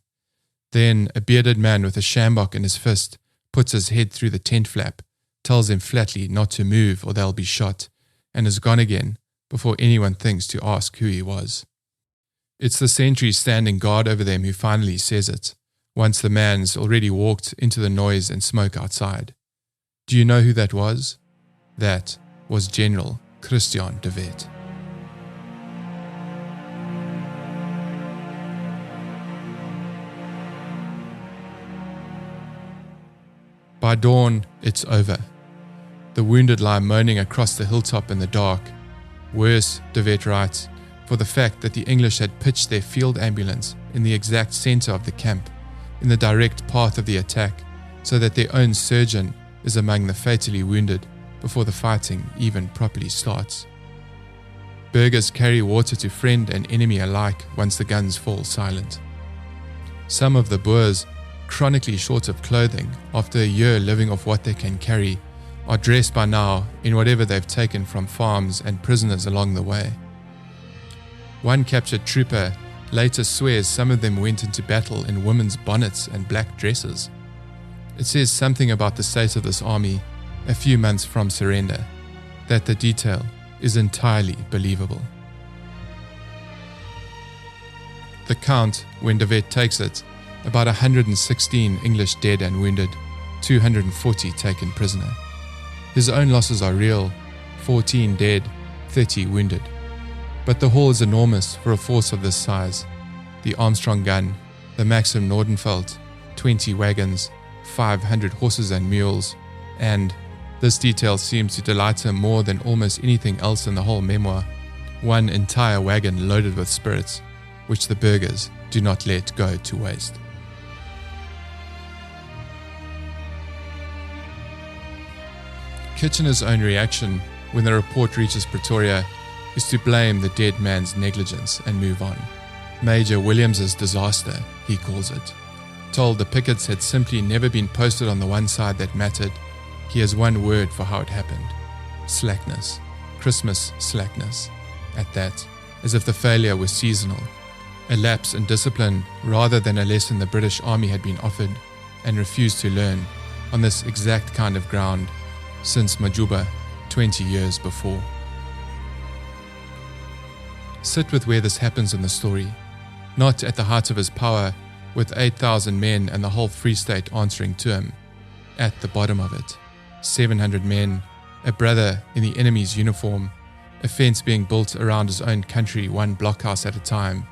Then a bearded man with a sjambok in his fist puts his head through the tent flap, tells him flatly not to move or they'll be shot, and is gone again before anyone thinks to ask who he was. It's the sentry standing guard over them who finally says it, once the man's already walked into the noise and smoke outside. Do you know who that was? That was General Christiaan de Wet. By dawn, it's over. The wounded lie moaning across the hilltop in the dark. Worse, de Wet writes, for the fact that the English had pitched their field ambulance in the exact center of the camp, in the direct path of the attack, so that their own surgeon is among the fatally wounded before the fighting even properly starts. Burghers carry water to friend and enemy alike once the guns fall silent. Some of the Boers, chronically short of clothing after a year living off what they can carry, are dressed by now in whatever they've taken from farms and prisoners along the way. One captured trooper later swears some of them went into battle in women's bonnets and black dresses. It says something about the state of this army a few months from surrender, that the detail is entirely believable. The count, when de Wet takes it, about 116 English dead and wounded, 240 taken prisoner. His own losses are real, 14 dead, 30 wounded. But the haul is enormous for a force of this size. The Armstrong gun, the Maxim Nordenfeldt, 20 wagons, 500 horses and mules, and, this detail seems to delight him more than almost anything else in the whole memoir, one entire wagon loaded with spirits, which the burghers do not let go to waste. Kitchener's own reaction when the report reaches Pretoria is to blame the dead man's negligence and move on. Major Williams's disaster, he calls it. Told the pickets had simply never been posted on the one side that mattered, he has one word for how it happened. Slackness. Christmas slackness. At that, as if the failure was seasonal. A lapse in discipline rather than a lesson the British Army had been offered and refused to learn on this exact kind of ground since Majuba 20 years before. Sit with where this happens in the story, not at the height of his power with 8,000 men and the whole Free State answering to him. At the bottom of it, 700 men, a brother in the enemy's uniform, a fence being built around his own country one blockhouse at a time,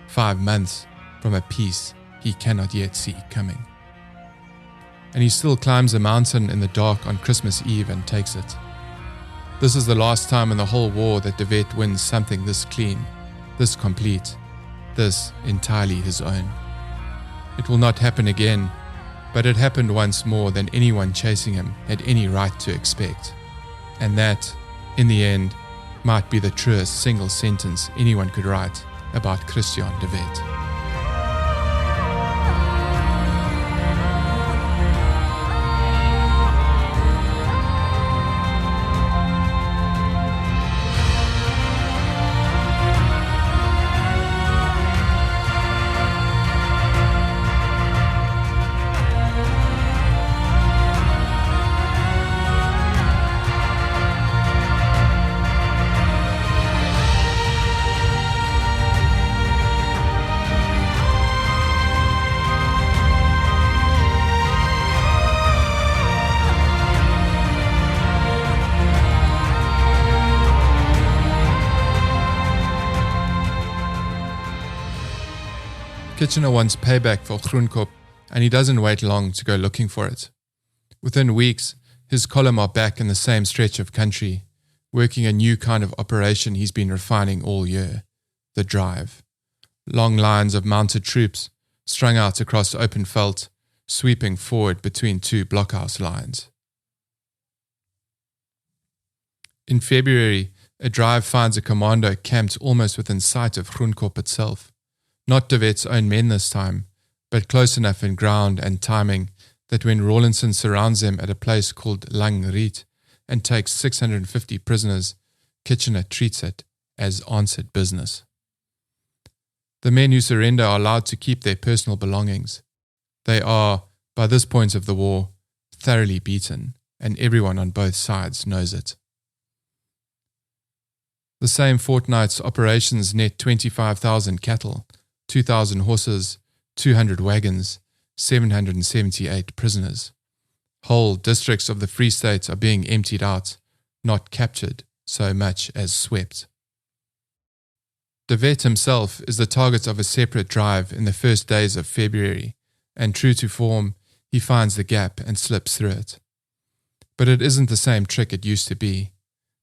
5 months from a peace he cannot yet see coming. And he still climbs a mountain in the dark on Christmas Eve and takes it. This is the last time in the whole war that de Wet wins something this clean, this complete, this entirely his own. It will not happen again, but it happened once more than anyone chasing him had any right to expect. And that, in the end, might be the truest single sentence anyone could write about Christiaan de Wet. Kitchener wants payback for Groenkop, and he doesn't wait long to go looking for it. Within weeks, his column are back in the same stretch of country, working a new kind of operation he's been refining all year, the drive. Long lines of mounted troops strung out across open veldt, sweeping forward between two blockhouse lines. In February, a drive finds a commando camped almost within sight of Groenkop itself. Not De Wet's own men this time, but close enough in ground and timing that when Rawlinson surrounds them at a place called Lang Riet and takes 650 prisoners, Kitchener treats it as answered business. The men who surrender are allowed to keep their personal belongings. They are, by this point of the war, thoroughly beaten, and everyone on both sides knows it. The same fortnight's operations net 25,000 cattle, 2,000 horses, 200 wagons, 778 prisoners. Whole districts of the Free State are being emptied out, not captured so much as swept. De Wet himself is the target of a separate drive in the first days of February, and true to form, he finds the gap and slips through it. But it isn't the same trick it used to be.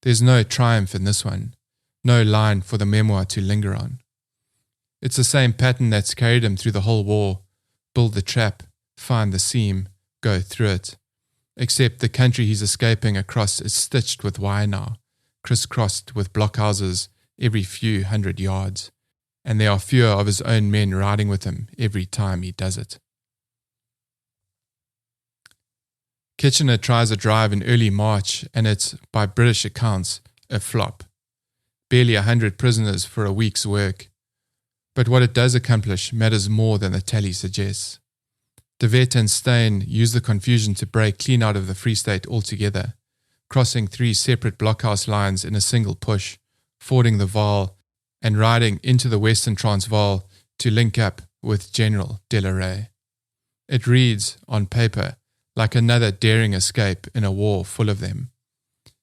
There's no triumph in this one, no line for the memoir to linger on. It's the same pattern that's carried him through the whole war: build the trap, find the seam, go through it. Except the country he's escaping across is stitched with wire now, crisscrossed with blockhouses every few hundred yards, and there are fewer of his own men riding with him every time he does it. Kitchener tries a drive in early March, and it's, by British accounts, a flop. Barely 100 prisoners for a week's work. But what it does accomplish matters more than the tally suggests. De Wet and Steyn use the confusion to break clean out of the Free State altogether, crossing 3 separate blockhouse lines in a single push, fording the Vaal, and riding into the Western Transvaal to link up with General Delarey. It reads, on paper, like another daring escape in a war full of them.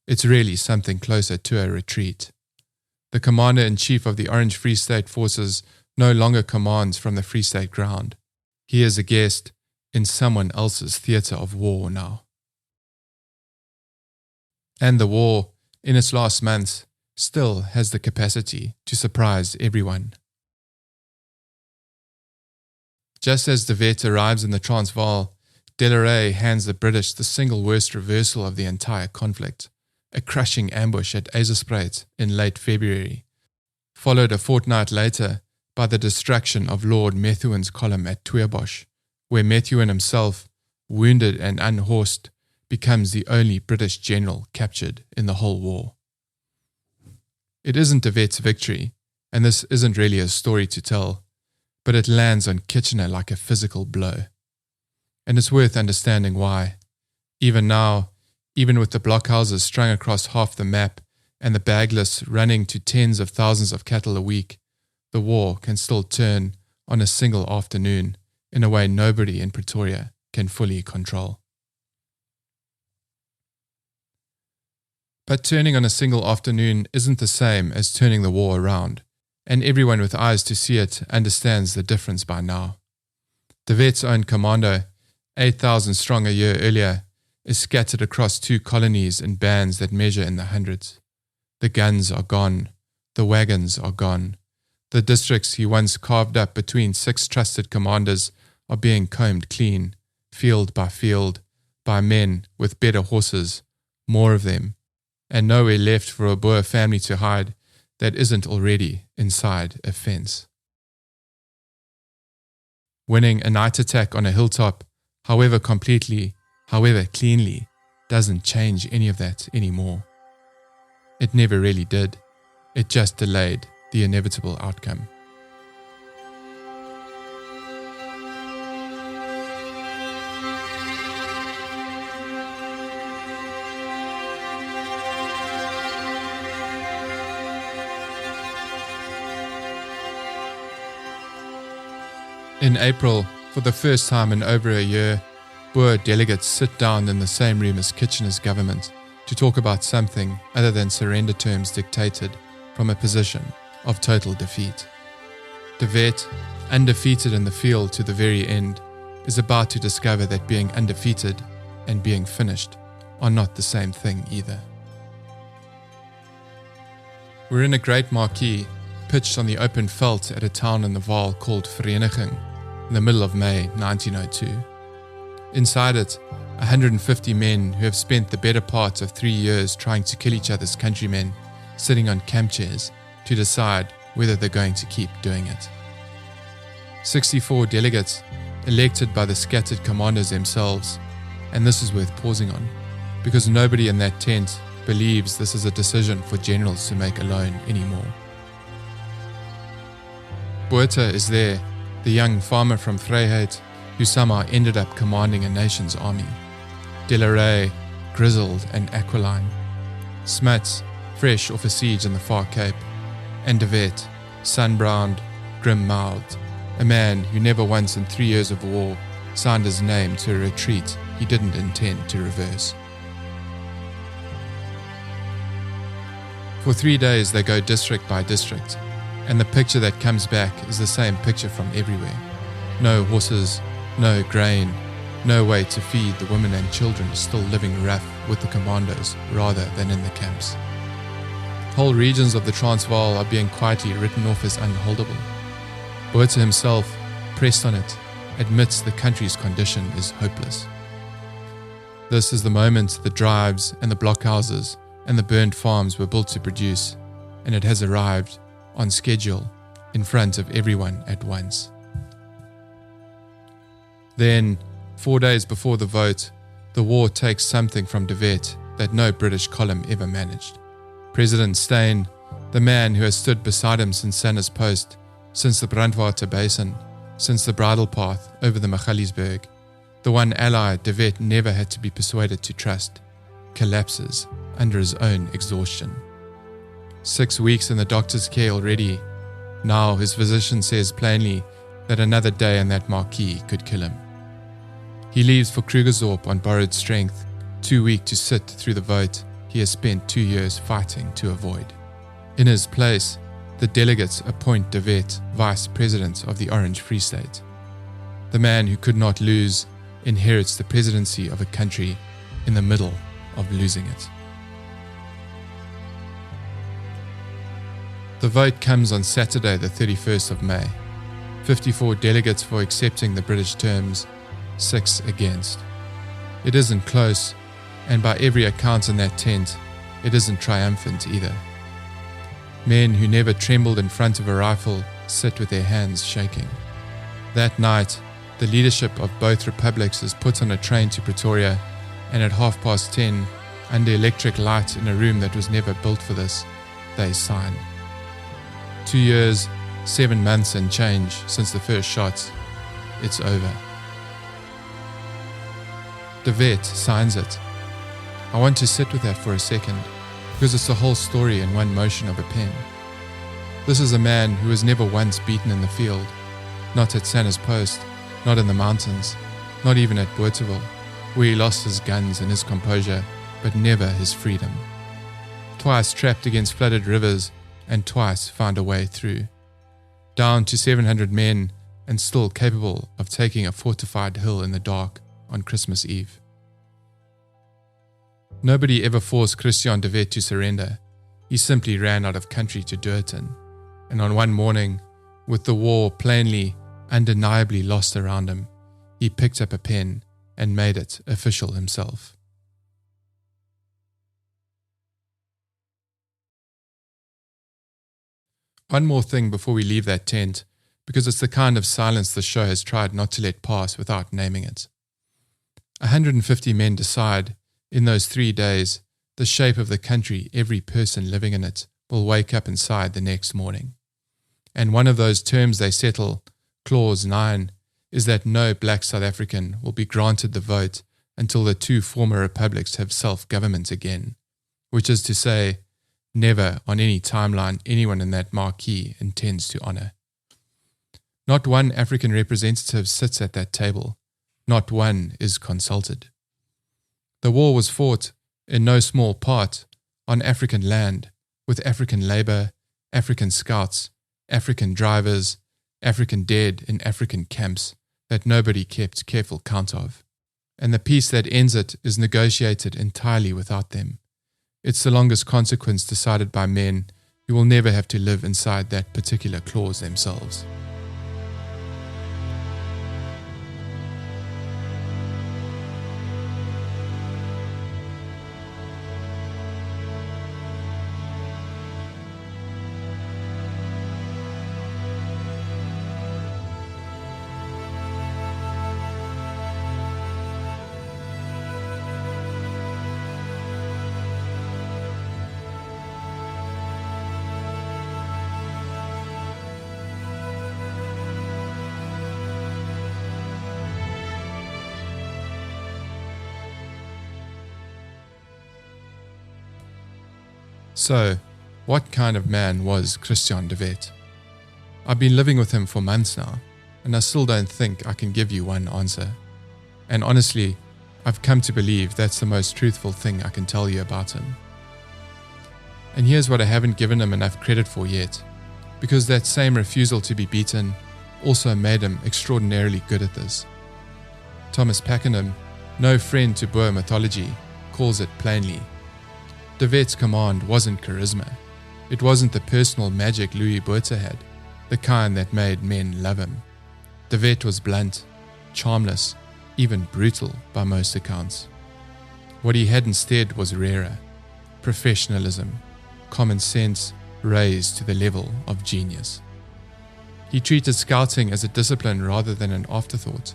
It's really something closer to a retreat. The Commander-in-Chief of the Orange Free State Forces no longer commands from the Free State ground. He is a guest in someone else's theatre of war now. And the war, in its last months, still has the capacity to surprise everyone. Just as De Wet arrives in the Transvaal, Delarey hands the British the single worst reversal of the entire conflict, a crushing ambush at Azerspreit in late February, followed a fortnight later by the destruction of Lord Methuen's column at Tweebosch, where Methuen himself, wounded and unhorsed, becomes the only British general captured in the whole war. It isn't De Wet's victory, and this isn't really a story to tell, but it lands on Kitchener like a physical blow. And it's worth understanding why. Even now, even with the blockhouses strung across half the map and the bagless running to tens of thousands of cattle a week, the war can still turn on a single afternoon in a way nobody in Pretoria can fully control. But turning on a single afternoon isn't the same as turning the war around, and everyone with eyes to see it understands the difference by now. De Wet's own commando, 8,000 strong a year earlier, is scattered across 2 colonies in bands that measure in the hundreds. The guns are gone, the wagons are gone. The districts he once carved up between 6 trusted commanders are being combed clean, field by men with better horses, more of them, and nowhere left for a Boer family to hide that isn't already inside a fence. Winning a night attack on a hilltop, however completely, however cleanly, doesn't change any of that anymore. It never really did. It just delayed the inevitable outcome. In April, for the first time in over a year, Boer delegates sit down in the same room as Kitchener's government to talk about something other than surrender terms dictated from a position of total defeat. De Wet, undefeated in the field to the very end, is about to discover that being undefeated and being finished are not the same thing either. We're in a great marquee pitched on the open veld at a town in the Vaal called Vereeniging in the middle of May 1902. Inside it, 150 men who have spent the better part of 3 years trying to kill each other's countrymen, sitting on camp chairs to decide whether they're going to keep doing it. 64 delegates elected by the scattered commanders themselves, and this is worth pausing on, because nobody in that tent believes this is a decision for generals to make alone anymore. Botha is there, the young farmer from Vryheid, who somehow ended up commanding a nation's army. Delaray, grizzled and aquiline. Smuts, fresh off a siege in the far Cape. And De Wet, sun-browned, grim-mouthed, a man who never once in 3 years of war signed his name to a retreat he didn't intend to reverse. For 3 days they go district by district, and the picture that comes back is the same picture from everywhere. No horses, no grain, no way to feed the women and children still living rough with the commandos rather than in the camps. Whole regions of the Transvaal are being quietly written off as unholdable. Botha himself, pressed on it, admits the country's condition is hopeless. This is the moment the drives and the blockhouses and the burned farms were built to produce, and it has arrived, on schedule, in front of everyone at once. Then, 4 days before the vote, the war takes something from De Wet that no British column ever managed. President Steyn, the man who has stood beside him since Sanna's Post, since the Brandwater Basin, since the bridle path over the Magaliesberg, the one ally De Wet never had to be persuaded to trust, collapses under his own exhaustion. 6 weeks in the doctor's care already. Now his physician says plainly that another day in that marquee could kill him. He leaves for Krugersdorp on borrowed strength, too weak to sit through the vote he has spent 2 years fighting to avoid. In his place, the delegates appoint De Wet Vice President of the Orange Free State. The man who could not lose inherits the presidency of a country in the middle of losing it. The vote comes on Saturday the 31st of May. 54 delegates for accepting the British terms, 6 against. It isn't close, and by every account in that tent, it isn't triumphant either. Men who never trembled in front of a rifle sit with their hands shaking. That night, the leadership of both republics is put on a train to Pretoria, and at 10:30, under electric light in a room that was never built for this, they sign. 2 years, 7 months and change since the first shot. It's over. De Wet signs it. I want to sit with that for a second, because it's the whole story in one motion of a pen. This is a man who was never once beaten in the field, not at Sanna's Post, not in the mountains, not even at Bothaville, where he lost his guns and his composure, but never his freedom. Twice trapped against flooded rivers, and twice found a way through. Down to 700 men, and still capable of taking a fortified hill in the dark on Christmas Eve. Nobody ever forced Christiaan de Wet to surrender. He simply ran out of country to do it in. And on one morning, with the war plainly, undeniably lost around him, he picked up a pen and made it official himself. One more thing before we leave that tent, because it's the kind of silence the show has tried not to let pass without naming it. 150 men decide, in those 3 days, the shape of the country every person living in it will wake up inside the next morning. And one of those terms they settle, Clause 9, is that no black South African will be granted the vote until the 2 former republics have self-government again, which is to say, never on any timeline anyone in that marquee intends to honour. Not one African representative sits at that table. Not one is consulted. The war was fought, in no small part, on African land, with African labour, African scouts, African drivers, African dead in African camps that nobody kept careful count of. And the peace that ends it is negotiated entirely without them. It's the longest consequence decided by men who will never have to live inside that particular clause themselves. So, what kind of man was Christiaan de Wet? I've been living with him for months now, and I still don't think I can give you one answer. And honestly, I've come to believe that's the most truthful thing I can tell you about him. And here's what I haven't given him enough credit for yet, because that same refusal to be beaten also made him extraordinarily good at this. Thomas Pakenham, no friend to Boer mythology, calls it plainly. De Wet's command wasn't charisma. It wasn't the personal magic Louis Botha had, the kind that made men love him. De Wet was blunt, charmless, even brutal by most accounts. What he had instead was rarer: professionalism, common sense raised to the level of genius. He treated scouting as a discipline rather than an afterthought,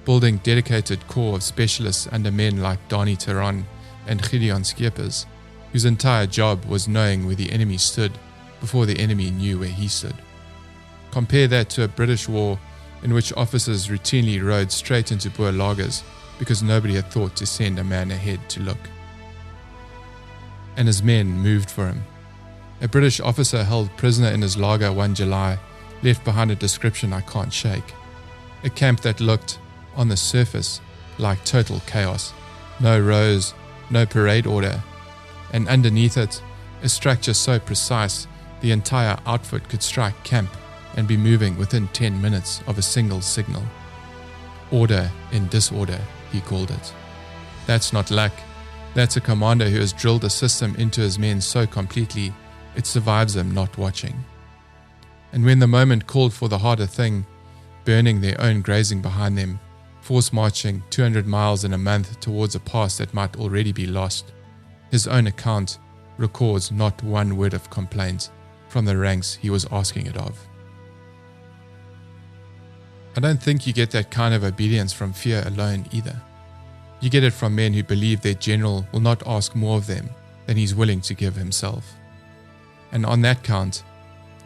building dedicated corps of specialists under men like Dani Theron and Gideon Skeepers, whose entire job was knowing where the enemy stood before the enemy knew where he stood. Compare that to a British war in which officers routinely rode straight into Boer lagers because nobody had thought to send a man ahead to look. And his men moved for him. A British officer held prisoner in his lager one July left behind a description I can't shake. A camp that looked, on the surface, like total chaos. No rows, no parade order, and underneath it, a structure so precise the entire outfit could strike camp and be moving within 10 minutes of a single signal. Order in disorder, he called it. That's not luck. That's a commander who has drilled a system into his men so completely it survives them not watching. And when the moment called for the harder thing, burning their own grazing behind them, force marching 200 miles in a month towards a pass that might already be lost, his own account records not one word of complaint from the ranks he was asking it of. I don't think you get that kind of obedience from fear alone either. You get it from men who believe their general will not ask more of them than he's willing to give himself. And on that count,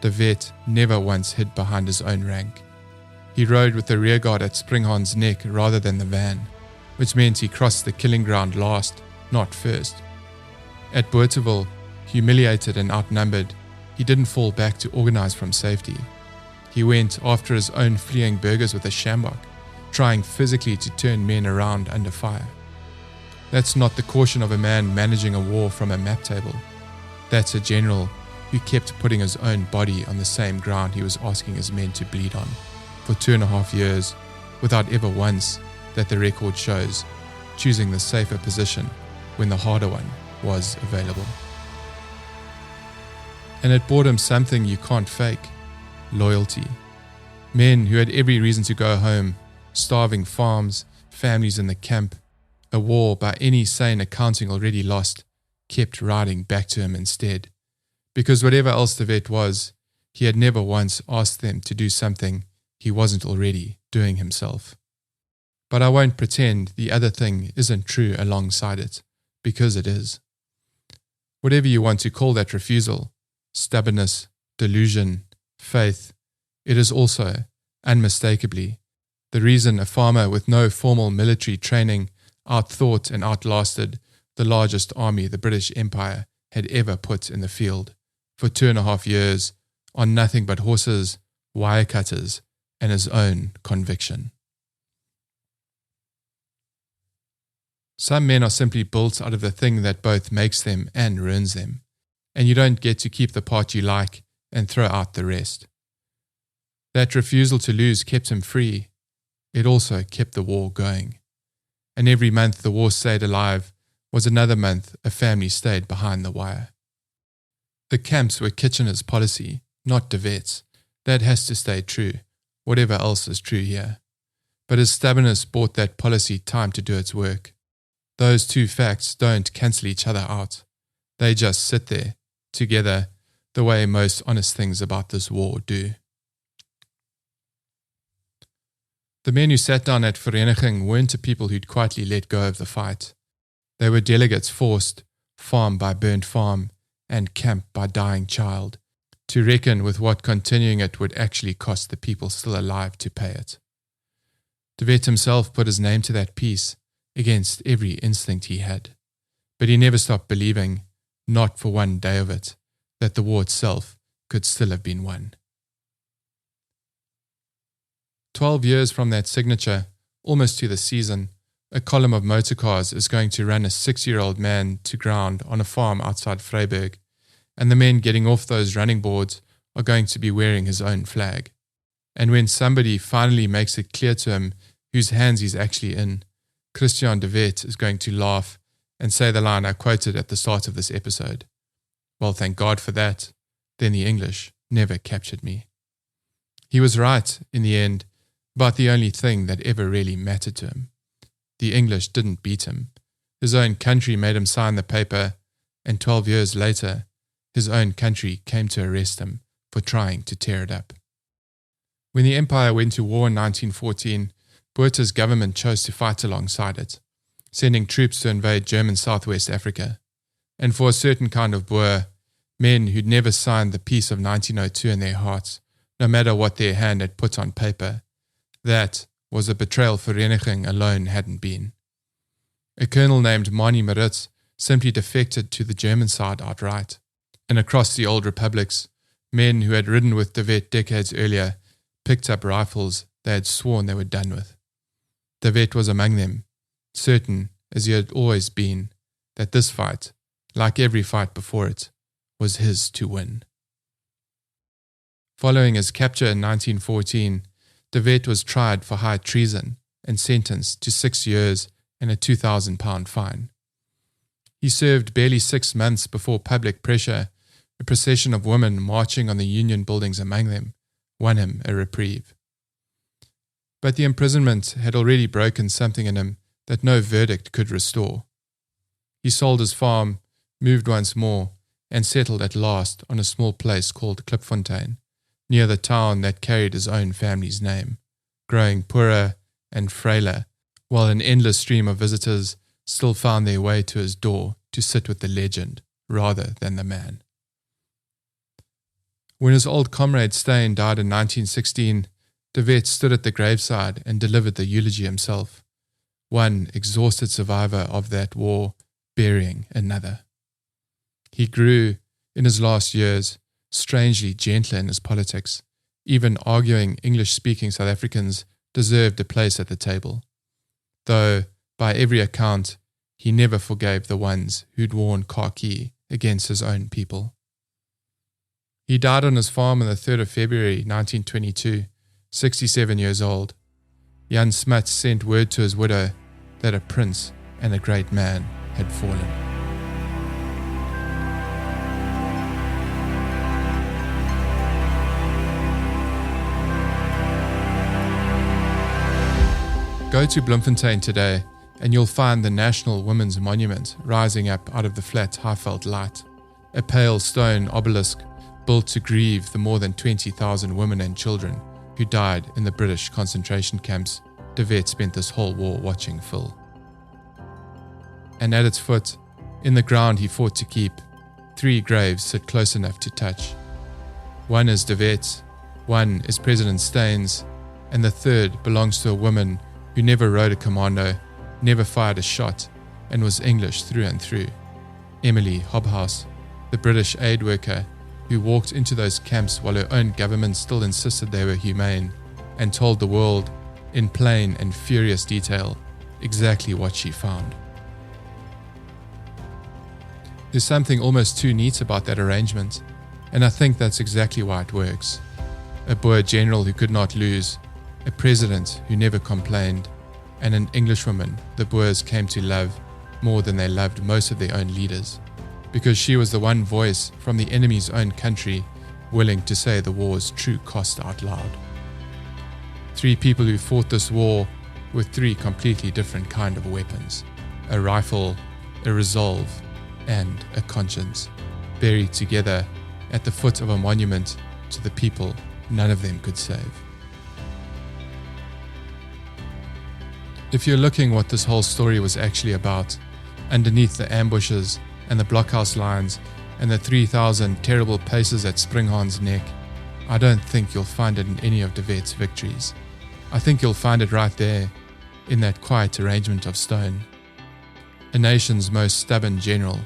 De Wet never once hid behind his own rank. He rode with the rearguard at Springhaansnek rather than the van, which meant he crossed the killing ground last, not first. At Bothaville, humiliated and outnumbered, he didn't fall back to organize from safety. He went after his own fleeing burghers with a sjambok, trying physically to turn men around under fire. That's not the caution of a man managing a war from a map table. That's a general who kept putting his own body on the same ground he was asking his men to bleed on for 2.5 years, without ever once, that the record shows, choosing the safer position when the harder one was available. And it brought him something you can't fake: loyalty. Men who had every reason to go home, starving farms, families in the camp, a war by any sane accounting already lost, kept riding back to him instead. Because whatever else De Wet was, he had never once asked them to do something he wasn't already doing himself. But I won't pretend the other thing isn't true alongside it, because it is. Whatever you want to call that refusal, stubbornness, delusion, faith, it is also, unmistakably, the reason a farmer with no formal military training outthought and outlasted the largest army the British Empire had ever put in the field for 2.5 years on nothing but horses, wire cutters, and his own conviction. Some men are simply built out of the thing that both makes them and ruins them, and you don't get to keep the part you like and throw out the rest. That refusal to lose kept him free. It also kept the war going. And every month the war stayed alive was another month a family stayed behind the wire. The camps were Kitchener's policy, not De Wet's. That has to stay true, whatever else is true here. But his stubbornness bought that policy time to do its work. Those two facts don't cancel each other out. They just sit there, together, the way most honest things about this war do. The men who sat down at Vereeniging weren't the people who'd quietly let go of the fight. They were delegates forced, farm by burnt farm, and camp by dying child, to reckon with what continuing it would actually cost the people still alive to pay it. De Wet himself put his name to that peace against every instinct he had, but he never stopped believing, not for one day of it, that the war itself could still have been won. 12 years from that signature, almost to the season, a column of motorcars is going to run a 6-year-old man to ground on a farm outside Vryburg, and the men getting off those running boards are going to be wearing his own flag. And when somebody finally makes it clear to him whose hands he's actually in, Christiaan de Wet is going to laugh and say the line I quoted at the start of this episode. Well, thank God for that. Then the English never captured me. He was right, in the end, about the only thing that ever really mattered to him. The English didn't beat him. His own country made him sign the paper, and 12 years later, his own country came to arrest him for trying to tear it up. When the Empire went to war in 1914, Botha's government chose to fight alongside it, sending troops to invade German Southwest Africa. And for a certain kind of Boer, men who'd never signed the peace of 1902 in their hearts, no matter what their hand had put on paper, that was a betrayal Vereeniging alone hadn't been. A colonel named Mani Maritz simply defected to the German side outright, and across the old republics, men who had ridden with De Wet decades earlier picked up rifles they had sworn they were done with. De Wet was among them, certain, as he had always been, that this fight, like every fight before it, was his to win. Following his capture in 1914, De Wet was tried for high treason and sentenced to 6 years and a £2,000 fine. He served barely 6 months before public pressure, a procession of women marching on the Union buildings among them, won him a reprieve. But the imprisonment had already broken something in him that no verdict could restore. He sold his farm, moved once more, and settled at last on a small place called Klipfontein, near the town that carried his own family's name, growing poorer and frailer, while an endless stream of visitors still found their way to his door to sit with the legend rather than the man. When his old comrade Steyn died in 1916, De Wet stood at the graveside and delivered the eulogy himself, one exhausted survivor of that war burying another. He grew, in his last years, strangely gentler in his politics, even arguing English-speaking South Africans deserved a place at the table, though, by every account, he never forgave the ones who'd worn khaki against his own people. He died on his farm on the 3rd of February 1922, 67 years old. Jan Smuts sent word to his widow that a prince and a great man had fallen. Go to Bloemfontein today and you'll find the National Women's Monument rising up out of the flat Highveld light, a pale stone obelisk built to grieve the more than 20,000 women and children who died in the British concentration camps De Wet spent this whole war watching fill. And at its foot, in the ground he fought to keep, 3 graves sit close enough to touch. One is De Wet's, one is President Steyn's, and the third belongs to a woman who never rode a commando, never fired a shot, and was English through and through. Emily Hobhouse, the British aid worker who walked into those camps while her own government still insisted they were humane, and told the world, in plain and furious detail, exactly what she found. There's something almost too neat about that arrangement, and I think that's exactly why it works. a Boer general who could not lose, a president who never complained, and an Englishwoman the Boers came to love more than they loved most of their own leaders, because she was the one voice from the enemy's own country willing to say the war's true cost out loud. 3 people who fought this war with 3 completely different kind of weapons: a rifle, a resolve, and a conscience, buried together at the foot of a monument to the people none of them could save. If you're looking what this whole story was actually about, underneath the ambushes and the blockhouse lines and the 3,000 terrible paces at Springhaansnek, I don't think you'll find it in any of de Wet's victories. I think you'll find it right there, in that quiet arrangement of stone. A nation's most stubborn general,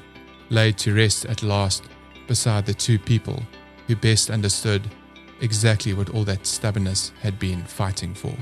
laid to rest at last beside the 2 people who best understood exactly what all that stubbornness had been fighting for.